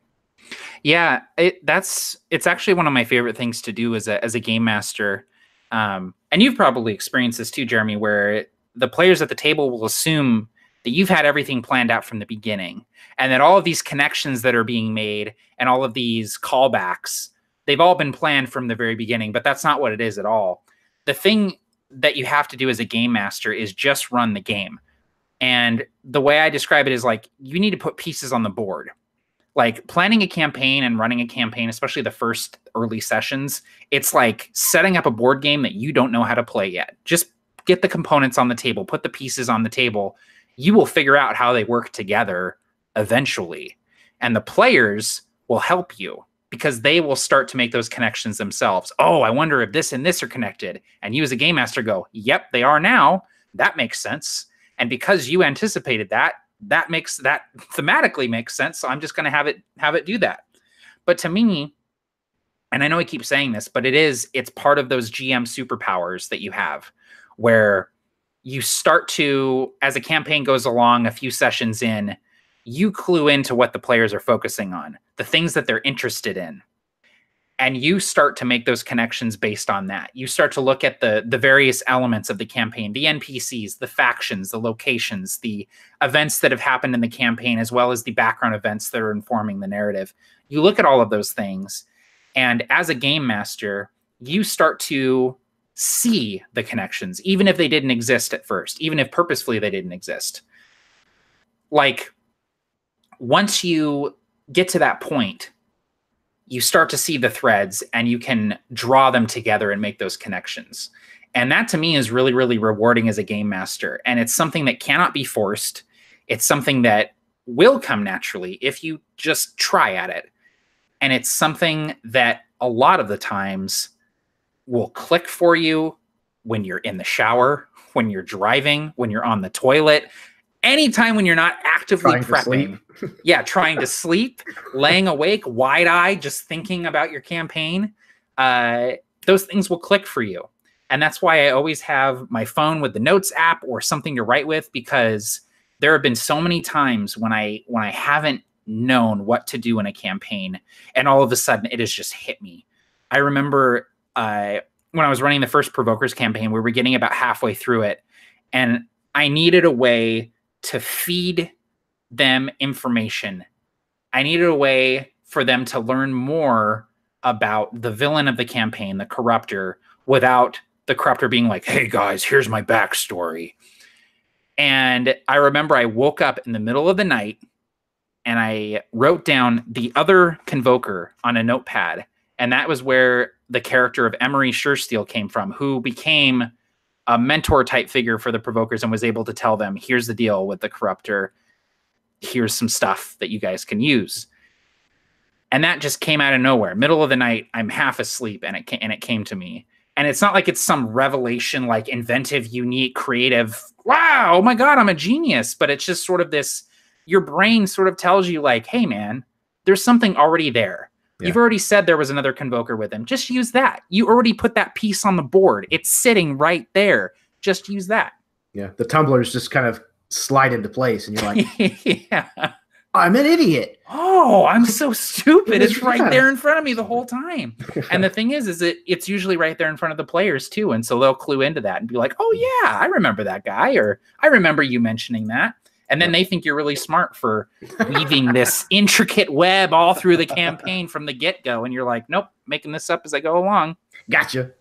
Yeah, it's actually one of my favorite things to do as a game master. And you've probably experienced this too, Jeremy, where the players at the table will assume that you've had everything planned out from the beginning, and that all of these connections that are being made and all of these callbacks, they've all been planned from the very beginning, but that's not what it is at all. The thing that you have to do as a game master is just run the game. And the way I describe it is like, you need to put pieces on the board. Like planning a campaign and running a campaign, especially the first early sessions, it's like setting up a board game that you don't know how to play yet. Just get the components on the table, put the pieces on the table. You will figure out how they work together eventually. And the players will help you, because they will start to make those connections themselves. Oh, I wonder if this and this are connected. And you as a game master go, yep, they are now. That makes sense. And because you anticipated that thematically makes sense. So I'm just going to have it do that. But to me, and I know I keep saying this, but it's part of those GM superpowers that you have, where you start to, as a campaign goes along, a few sessions in, you clue into what the players are focusing on, the things that they're interested in. And you start to make those connections based on that. You start to look at the various elements of the campaign, the NPCs, the factions, the locations, the events that have happened in the campaign, as well as the background events that are informing the narrative. You look at all of those things, and as a game master, you start to see the connections, even if they didn't exist at first, even if purposefully they didn't exist. Like, once you get to that point, you start to see the threads and you can draw them together and make those connections. And that to me is really, really rewarding as a game master. And it's something that cannot be forced. It's something that will come naturally if you just try at it. And it's something that a lot of the times will click for you when you're in the shower, when you're driving, when you're on the toilet, anytime when you're not actively prepping. Yeah, trying to sleep, laying awake, wide-eyed, just thinking about your campaign. Those things will click for you. And that's why I always have my phone with the notes app or something to write with, because there have been so many times when I haven't known what to do in a campaign, and all of a sudden it has just hit me. I remember when I was running the first Provokers campaign, we were getting about halfway through it, and I needed a way to feed them information. I needed a way for them to learn more about the villain of the campaign, the Corruptor, without the Corruptor being like, hey guys, here's my backstory. And I remember I woke up in the middle of the night and I wrote down the other Convoker on a notepad. And that was where the character of Emery Suresteel came from, who became a mentor type figure for the Provokers and was able to tell them, here's the deal with the Corruptor. Here's some stuff that you guys can use. And that just came out of nowhere. Middle of the night, I'm half asleep, and it came to me. And it's not like it's some revelation, like inventive, unique, creative, wow, oh my God, I'm a genius. But it's just sort of this, your brain sort of tells you like, hey man, there's something already there. Yeah. You've already said there was another Convoker with him. Just use that. You already put that piece on the board. It's sitting right there. Just use that. Yeah. The tumblers just kind of slide into place and you're like, yeah. I'm an idiot. Oh, I'm so stupid. It's right there in front of me the whole time. And the thing is it's usually right there in front of the players too. And so they'll clue into that and be like, oh yeah, I remember that guy, or I remember you mentioning that. And then they think you're really smart for weaving this intricate web all through the campaign from the get-go. And you're like, nope, making this up as I go along. Gotcha.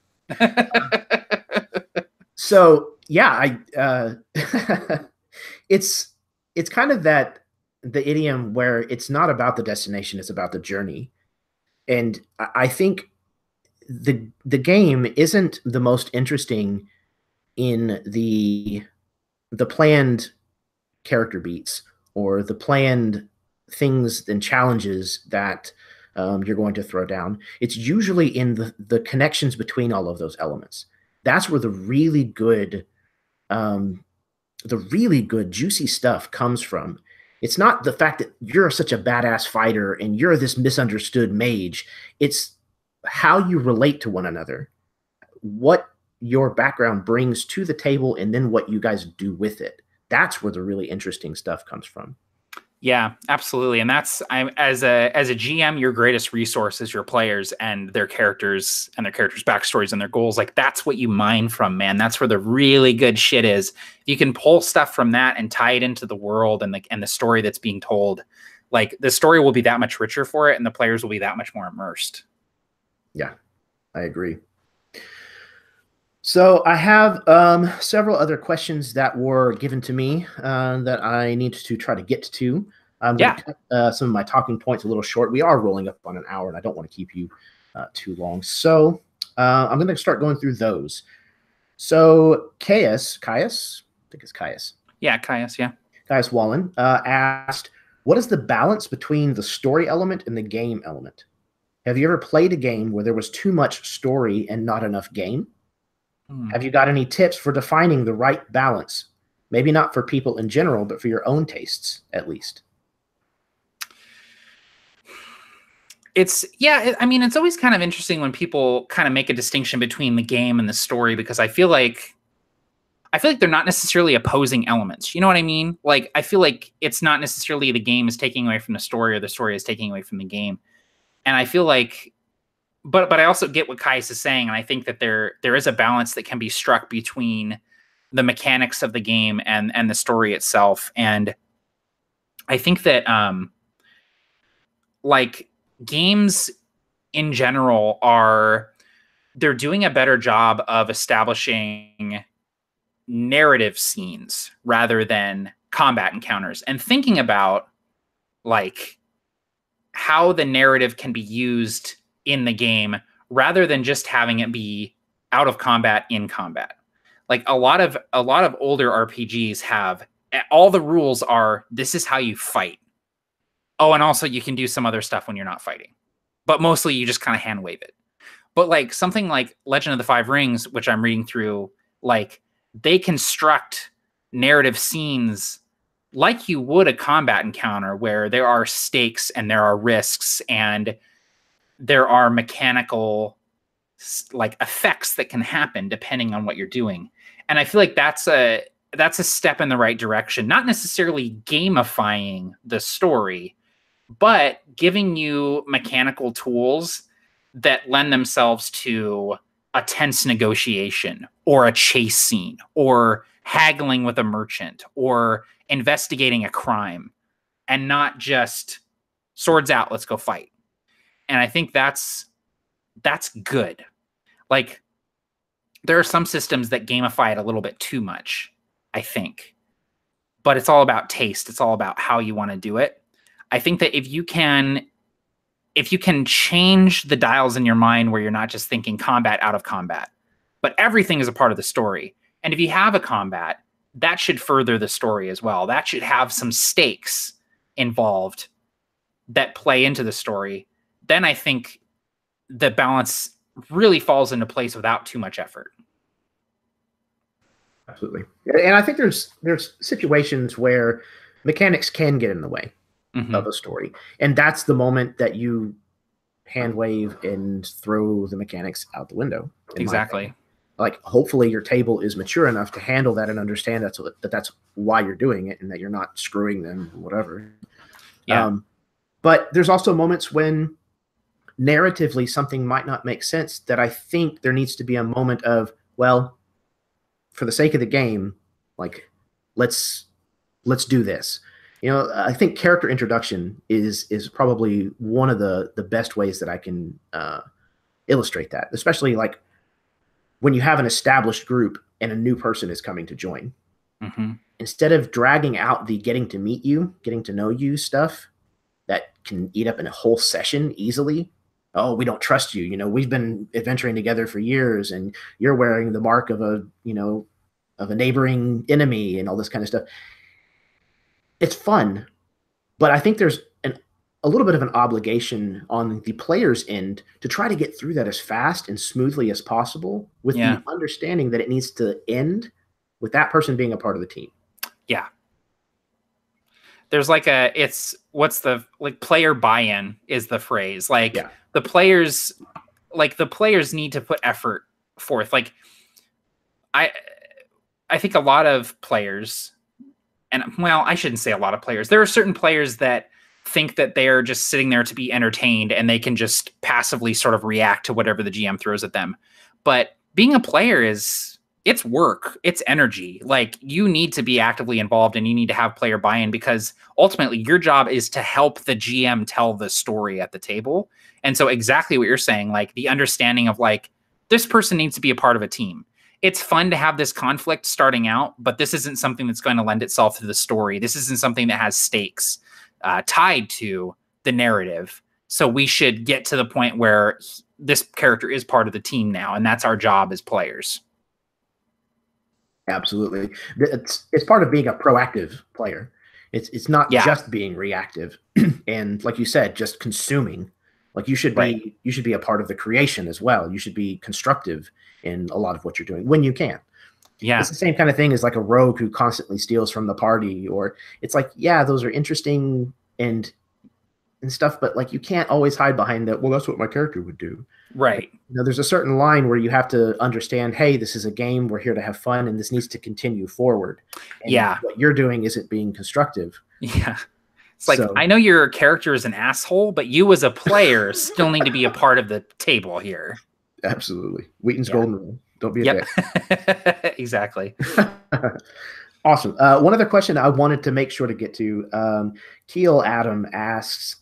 So yeah, it's kind of that, the idiom where it's not about the destination, it's about the journey. And I think the game isn't the most interesting in the planned character beats or the planned things and challenges that you're going to throw down. It's usually in the connections between all of those elements. That's where the really good juicy stuff comes from. It's not the fact that you're such a badass fighter and you're this misunderstood mage. It's how you relate to one another, what your background brings to the table, and then what you guys do with it. That's where the really interesting stuff comes from. Yeah, absolutely. And that's, as a GM, your greatest resource is your players and their characters backstories and their goals. Like, that's what you mine from, man. That's where the really good shit is. You can pull stuff from that and tie it into the world and the story that's being told. Like, the story will be that much richer for it, and the players will be that much more immersed. Yeah, I agree. So I have several other questions that were given to me that I need to try to get to. I'm going to cut some of my talking points a little short. We are rolling up on an hour, and I don't want to keep you too long. So I'm going to start going through those. So Caius, I think it's Caius. Yeah, Caius, yeah. Caius Wallen asked, what is the balance between the story element and the game element? Have you ever played a game where there was too much story and not enough game? Have you got any tips for defining the right balance? Maybe not for people in general, but for your own tastes, at least. It's always kind of interesting when people kind of make a distinction between the game and the story, because I feel like they're not necessarily opposing elements. You know what I mean? Like, I feel like it's not necessarily the game is taking away from the story or the story is taking away from the game. And I feel like, but I also get what Caius is saying, and I think that there is a balance that can be struck between the mechanics of the game and the story itself. And I think that like, games in general they're doing a better job of establishing narrative scenes rather than combat encounters, and thinking about like how the narrative can be used in the game rather than just having it be out of combat in combat. Like, a lot of older RPGs have all the rules are, this is how you fight. Oh, and also you can do some other stuff when you're not fighting, but mostly you just kind of hand wave it. But like something like Legend of the Five Rings, which I'm reading through, like they construct narrative scenes like you would a combat encounter where there are stakes and there are risks and there are mechanical like effects that can happen depending on what you're doing. And I feel like that's a step in the right direction, not necessarily gamifying the story, but giving you mechanical tools that lend themselves to a tense negotiation or a chase scene or haggling with a merchant or investigating a crime, and not just swords out, let's go fight. And I think that's good. Like there are some systems that gamify it a little bit too much, I think. But it's all about taste. It's all about how you want to do it. I think that if you can change the dials in your mind where you're not just thinking combat out of combat, but everything is a part of the story. And if you have a combat, that should further the story as well. That should have some stakes involved that play into the story. Then I think the balance really falls into place without too much effort. Absolutely. And I think there's situations where mechanics can get in the way of a story. And that's the moment that you hand wave and throw the mechanics out the window. Exactly. Like hopefully your table is mature enough to handle that and understand that's why you're doing it and that you're not screwing them or whatever. Yeah. But there's also moments when narratively something might not make sense that I think there needs to be a moment of, well, for the sake of the game, like let's do this. You know, I think character introduction is probably one of the best ways that I can illustrate that, especially like when you have an established group and a new person is coming to join. Instead of dragging out the getting to meet you, getting to know you stuff that can eat up in a whole session easily. Oh, we don't trust you. You know, we've been adventuring together for years and you're wearing the mark of a neighboring enemy and all this kind of stuff. It's fun, but I think there's a little bit of an obligation on the player's end to try to get through that as fast and smoothly as possible with the understanding that it needs to end with that person being a part of the team. Yeah. There's like player buy-in is the phrase. Like the players need to put effort forth. Like I think a lot of players, and well, I shouldn't say a lot of players. There are certain players that think that they are just sitting there to be entertained and they can just passively sort of react to whatever the GM throws at them. But being a player it's work, it's energy. Like you need to be actively involved and you need to have player buy-in because ultimately your job is to help the GM tell the story at the table. And so exactly what you're saying, like the understanding of like, this person needs to be a part of a team. It's fun to have this conflict starting out, but this isn't something that's going to lend itself to the story. This isn't something that has stakes tied to the narrative. So we should get to the point where this character is part of the team now, and that's our job as players. Absolutely. It's part of being a proactive player. It's not just being reactive and like you said, just consuming. Like you should be a part of the creation as well. You should be constructive in a lot of what you're doing when you can. Yeah. It's the same kind of thing as like a rogue who constantly steals from the party, or it's like, yeah, those are interesting and stuff, but like you can't always hide behind that. Well, that's what my character would do. Right. You know, there's a certain line where you have to understand, hey, this is a game. We're here to have fun and this needs to continue forward. And what you're doing isn't being constructive. Yeah. It's like, I know your character is an asshole, but you as a player still need to be a part of the table here. Absolutely. Wheaton's golden rule. Don't be a dick. Exactly. Awesome. One other question I wanted to make sure to get to. Keel Adam asks,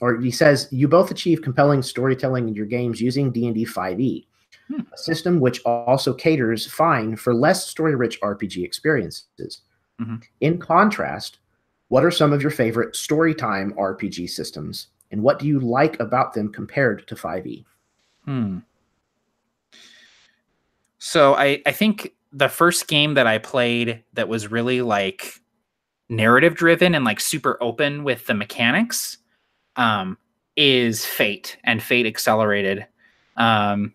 or he says, you both achieve compelling storytelling in your games using D&D 5e, a system which also caters fine for less story-rich RPG experiences. In contrast, what are some of your favorite storytime RPG systems, and what do you like about them compared to 5e? So I think the first game that I played that was really like narrative driven and like super open with the mechanics is Fate and Fate Accelerated. And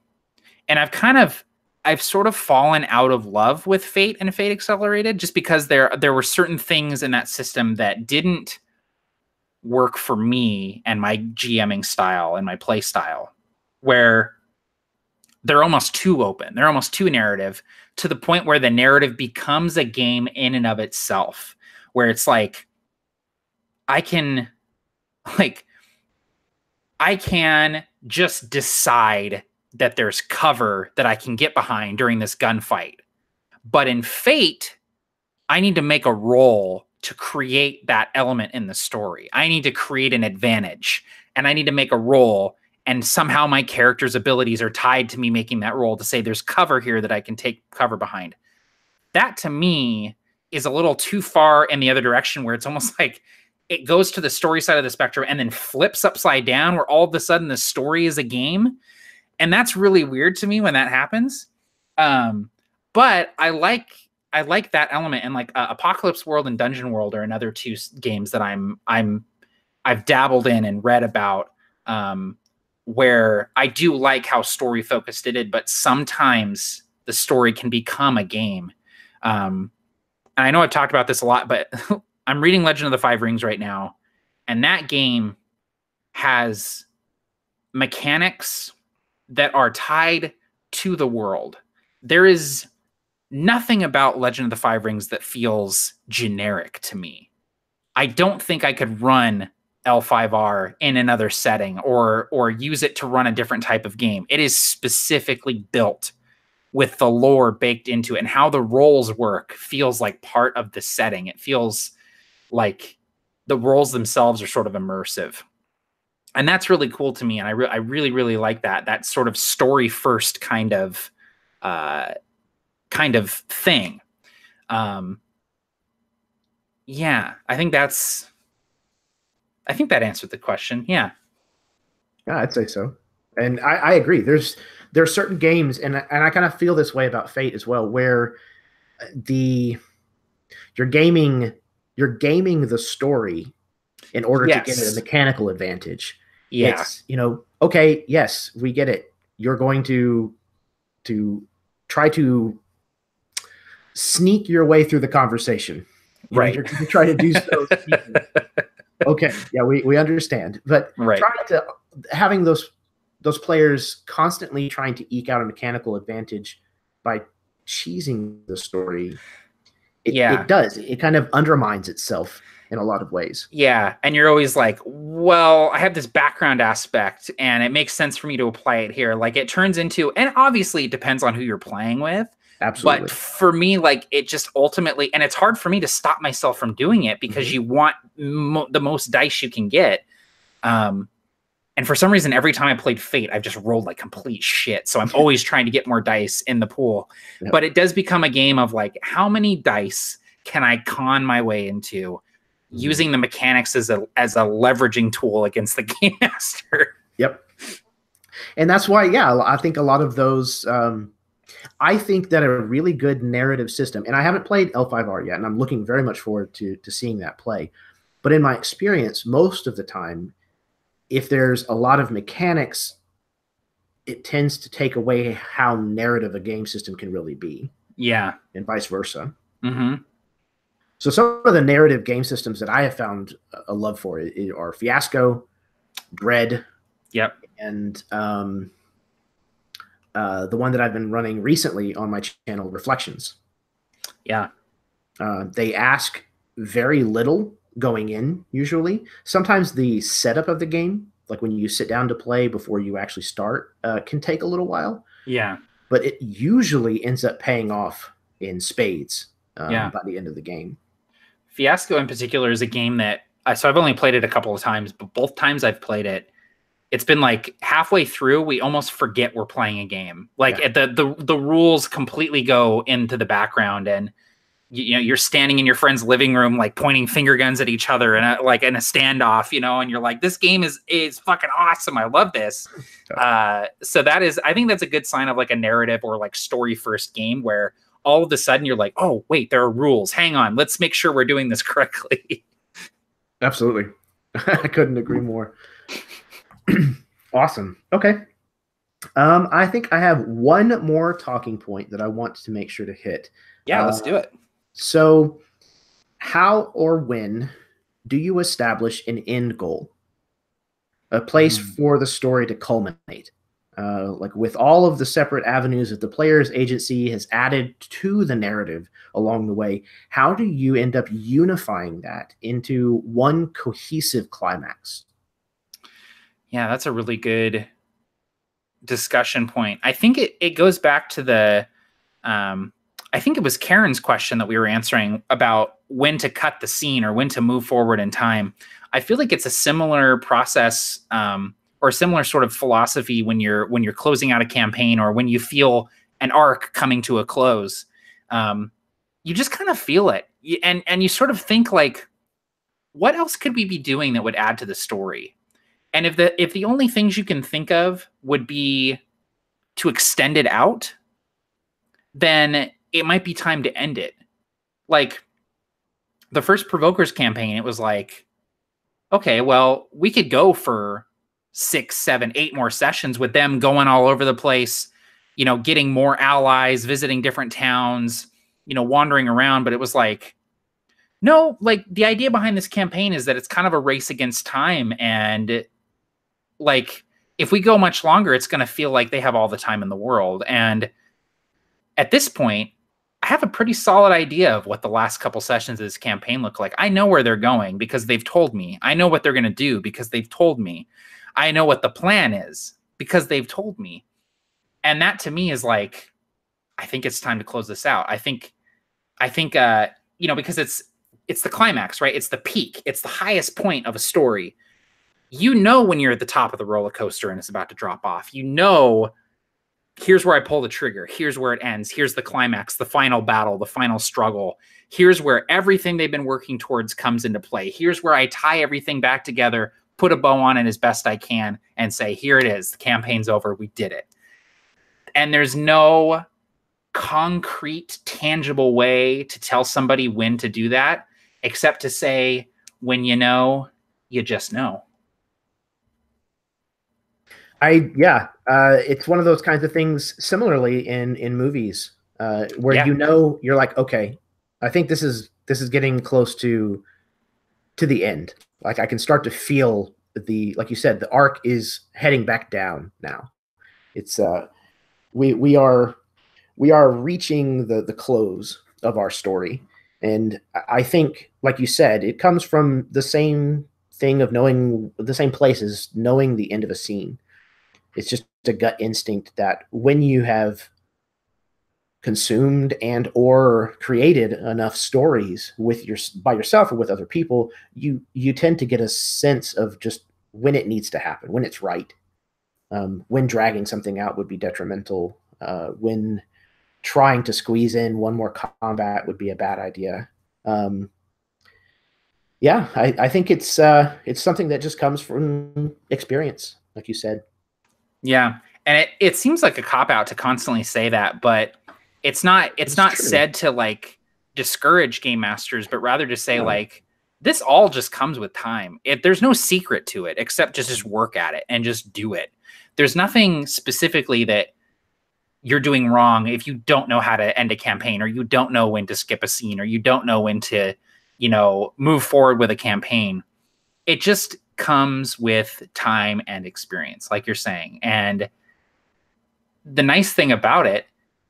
I've sort of fallen out of love with Fate and Fate Accelerated, just because there were certain things in that system that didn't work for me and my GMing style and my play style, where they're almost too open. They're almost too narrative, to the point where the narrative becomes a game in and of itself, where it's like, I can just decide that there's cover that I can get behind during this gunfight. But in Fate, I need to make a roll to create that element in the story. I need to create an advantage, and I need to make a roll, and somehow my character's abilities are tied to me making that roll to say there's cover here that I can take cover behind. That, to me, is a little too far in the other direction, where it's almost like it goes to the story side of the spectrum and then flips upside down, where all of a sudden the story is a game. And that's really weird to me when that happens. But I like that element, and like Apocalypse World and Dungeon World are another two games that I've dabbled in and read about, where I do like how story focused it is, but sometimes the story can become a game. And I know I've talked about this a lot, but I'm reading Legend of the Five Rings right now, and that game has mechanics that are tied to the world. There is nothing about Legend of the Five Rings that feels generic to me. I don't think I could run L5R in another setting or use it to run a different type of game. It is specifically built with the lore baked into it, and how the roles work feels like part of the setting. It feels like the roles themselves are sort of immersive. And that's really cool to me. And I really, really like that sort of story first kind of thing. Yeah, I think that answered the question. Yeah. Yeah, I'd say so. And I agree. There are certain games, and I kind of feel this way about Fate as well, where you're gaming the story in order to get a mechanical advantage. Yeah. It's, okay, yes, we get it. You're going to try to sneak your way through the conversation. Right. You're going to try to do so. Okay, yeah, we understand. But having those players constantly trying to eke out a mechanical advantage by cheesing the story, it does. It kind of undermines itself in a lot of ways. Yeah, and you're always like, well, I have this background aspect, and it makes sense for me to apply it here. Like, it turns into, and obviously it depends on who you're playing with. Absolutely. But for me, like, it just ultimately, and it's hard for me to stop myself from doing it, because you want the most dice you can get. And for some reason, every time I played Fate, I've just rolled like complete shit. So I'm always trying to get more dice in the pool. Yep. But it does become a game of like, how many dice can I con my way into using the mechanics as a leveraging tool against the game master? Yep. And that's why, I think a lot of those, I think that a really good narrative system, and I haven't played L5R yet, and I'm looking very much forward to seeing that play. But in my experience, most of the time, if there's a lot of mechanics, it tends to take away how narrative a game system can really be. Yeah. And vice versa. Mm-hmm. So some of the narrative game systems that I have found a love for are Fiasco, Dread. Yep. And the one that I've been running recently on my channel, Reflections. Yeah. They ask very little going in, usually. Sometimes the setup of the game, like when you sit down to play before you actually start, can take a little while. Yeah. But it usually ends up paying off in spades by the end of the game. Fiasco in particular is a game that, so I've only played it a couple of times, but both times I've played it, it's been like halfway through, we almost forget we're playing a game. Like the rules completely go into the background, and you're standing in your friend's living room, like pointing finger guns at each other in a standoff, and you're like, this game is fucking awesome. I love this. So I think that's a good sign of like a narrative or like story first game where all of a sudden you're like, oh wait, there are rules. Hang on. Let's make sure we're doing this correctly. Absolutely. I couldn't agree more. Awesome. Okay. I think I have one more talking point that I want to make sure to hit. Yeah, let's do it. So, how or when do you establish an end goal? A place for the story to culminate? Like with all of the separate avenues that the player's agency has added to the narrative along the way, how do you end up unifying that into one cohesive climax? Yeah, that's a really good discussion point. I think it goes back to the I think it was Karen's question that we were answering about when to cut the scene or when to move forward in time. I feel like it's a similar process, or a similar sort of philosophy when you're closing out a campaign or when you feel an arc coming to a close. You just kind of feel it, and you sort of think like, what else could we be doing that would add to the story? And if the only things you can think of would be to extend it out, then it might be time to end it. Like the first Provokers campaign, it was like, okay, well, we could go for 6, 7, 8 more sessions with them going all over the place, getting more allies, visiting different towns, wandering around. But it was like, no, like the idea behind this campaign is that it's kind of a race against time. And like, if we go much longer, it's going to feel like they have all the time in the world. And at this point, I have a pretty solid idea of what the last couple sessions of this campaign look like. I know where they're going because they've told me. I know what they're going to do because they've told me. I know what the plan is because they've told me. And that to me is like, I think it's time to close this out. I think, because it's the climax, right? It's the peak. It's the highest point of a story. When you're at the top of the roller coaster and it's about to drop off, here's where I pull the trigger. Here's where it ends. Here's the climax, the final battle, the final struggle. Here's where everything they've been working towards comes into play. Here's where I tie everything back together, put a bow on it as best I can, and say, here it is. The campaign's over. We did it. And there's no concrete, tangible way to tell somebody when to do that, except to say, when you know, you just know. It's one of those kinds of things similarly in movies, where you're like, okay, I think this is getting close to the end. Like I can start to feel like you said, the arc is heading back down now. It's we are reaching the close of our story. And I think, like you said, it comes from the same thing of knowing the same place as knowing the end of a scene. It's just a gut instinct that when you have consumed and or created enough stories by yourself or with other people, you tend to get a sense of just when it needs to happen, when it's right, when dragging something out would be detrimental, when trying to squeeze in one more combat would be a bad idea. I think it's something that just comes from experience, like you said. Yeah. And it seems like a cop-out to constantly say that, but it's not said to like discourage game masters, but rather to say like, this all just comes with time. There's no secret to it except just work at it and just do it. There's nothing specifically that you're doing wrong if you don't know how to end a campaign, or you don't know when to skip a scene, or you don't know when to, move forward with a campaign. It just comes with time and experience, like you're saying. And the nice thing about it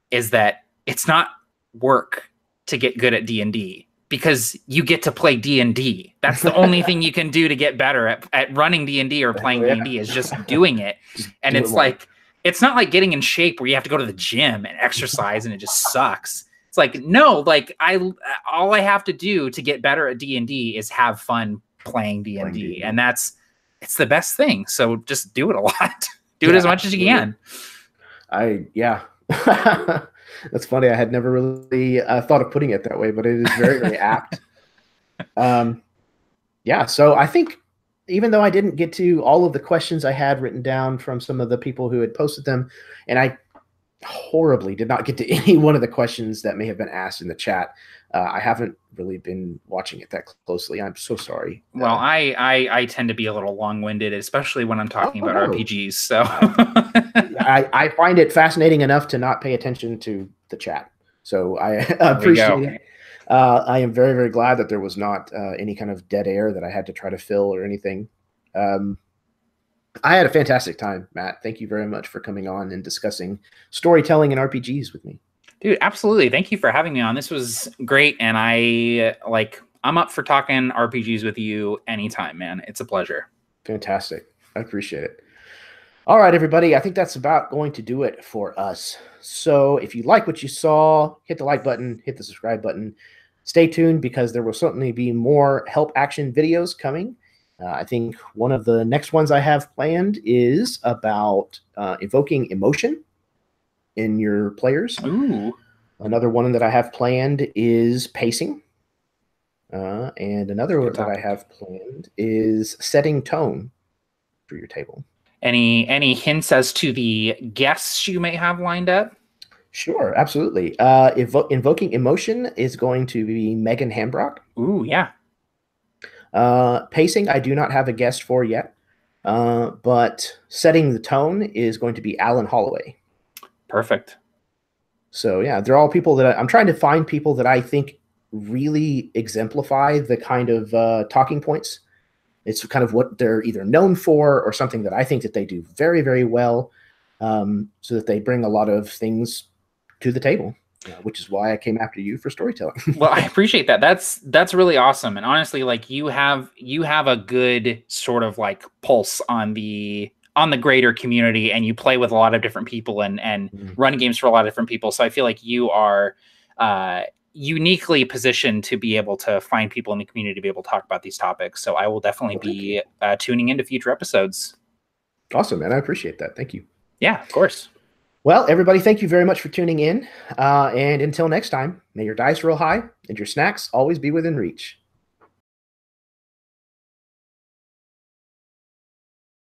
is that it's not work to get good at D&D, because you get to play D&D. That's the only thing you can do to get better at running D&D or playing D&D, is just doing it. And it's like, it's not like getting in shape where you have to go to the gym and exercise and it just sucks. It's like, no, like all I have to do to get better at D&D is have fun playing D&D. And it's the best thing. So just do it a lot. Do it as much as you can. That's funny. I had never really thought of putting it that way, but it is very, very apt. So I think, even though I didn't get to all of the questions I had written down from some of the people who had posted them, and horribly did not get to any one of the questions that may have been asked in the chat. I haven't really been watching it that closely. I'm so sorry. Well, I tend to be a little long-winded, especially when I'm talking about RPGs. So I find it fascinating enough to not pay attention to the chat. So I appreciate it. I am very, very glad that there was not any kind of dead air that I had to try to fill or anything. I had a fantastic time, Matt. Thank you very much for coming on and discussing storytelling and RPGs with me. Dude, absolutely. Thank you for having me on. This was great. And I'm up for talking RPGs with you anytime, man. It's a pleasure. Fantastic. I appreciate it. All right, everybody. I think that's about going to do it for us. So if you like what you saw, hit the like button, hit the subscribe button. Stay tuned because there will certainly be more help action videos coming. I think one of the next ones I have planned is about evoking emotion in your players. Ooh. Another one that I have planned is pacing. And another that I have planned is setting tone for your table. Any hints as to the guests you may have lined up? Sure, absolutely. Invoking emotion is going to be Megan Hambrock. Ooh, yeah. Pacing, I do not have a guest for yet. But setting the tone is going to be Alan Holloway. Perfect. So yeah, they're all people that I'm trying to find people that I think really exemplify the kind of talking points. It's kind of what they're either known for or something that I think that they do very, very well, so that they bring a lot of things to the table, which is why I came after you for storytelling. Well, I appreciate that. That's really awesome. And honestly, like you have a good sort of like pulse on the greater community, and you play with a lot of different people and run games for a lot of different people. So I feel like you are uniquely positioned to be able to find people in the community to be able to talk about these topics. So I will definitely be tuning into future episodes. Awesome, man. I appreciate that. Thank you. Yeah, of course. Well, everybody, thank you very much for tuning in. And until next time, may your dice roll high and your snacks always be within reach.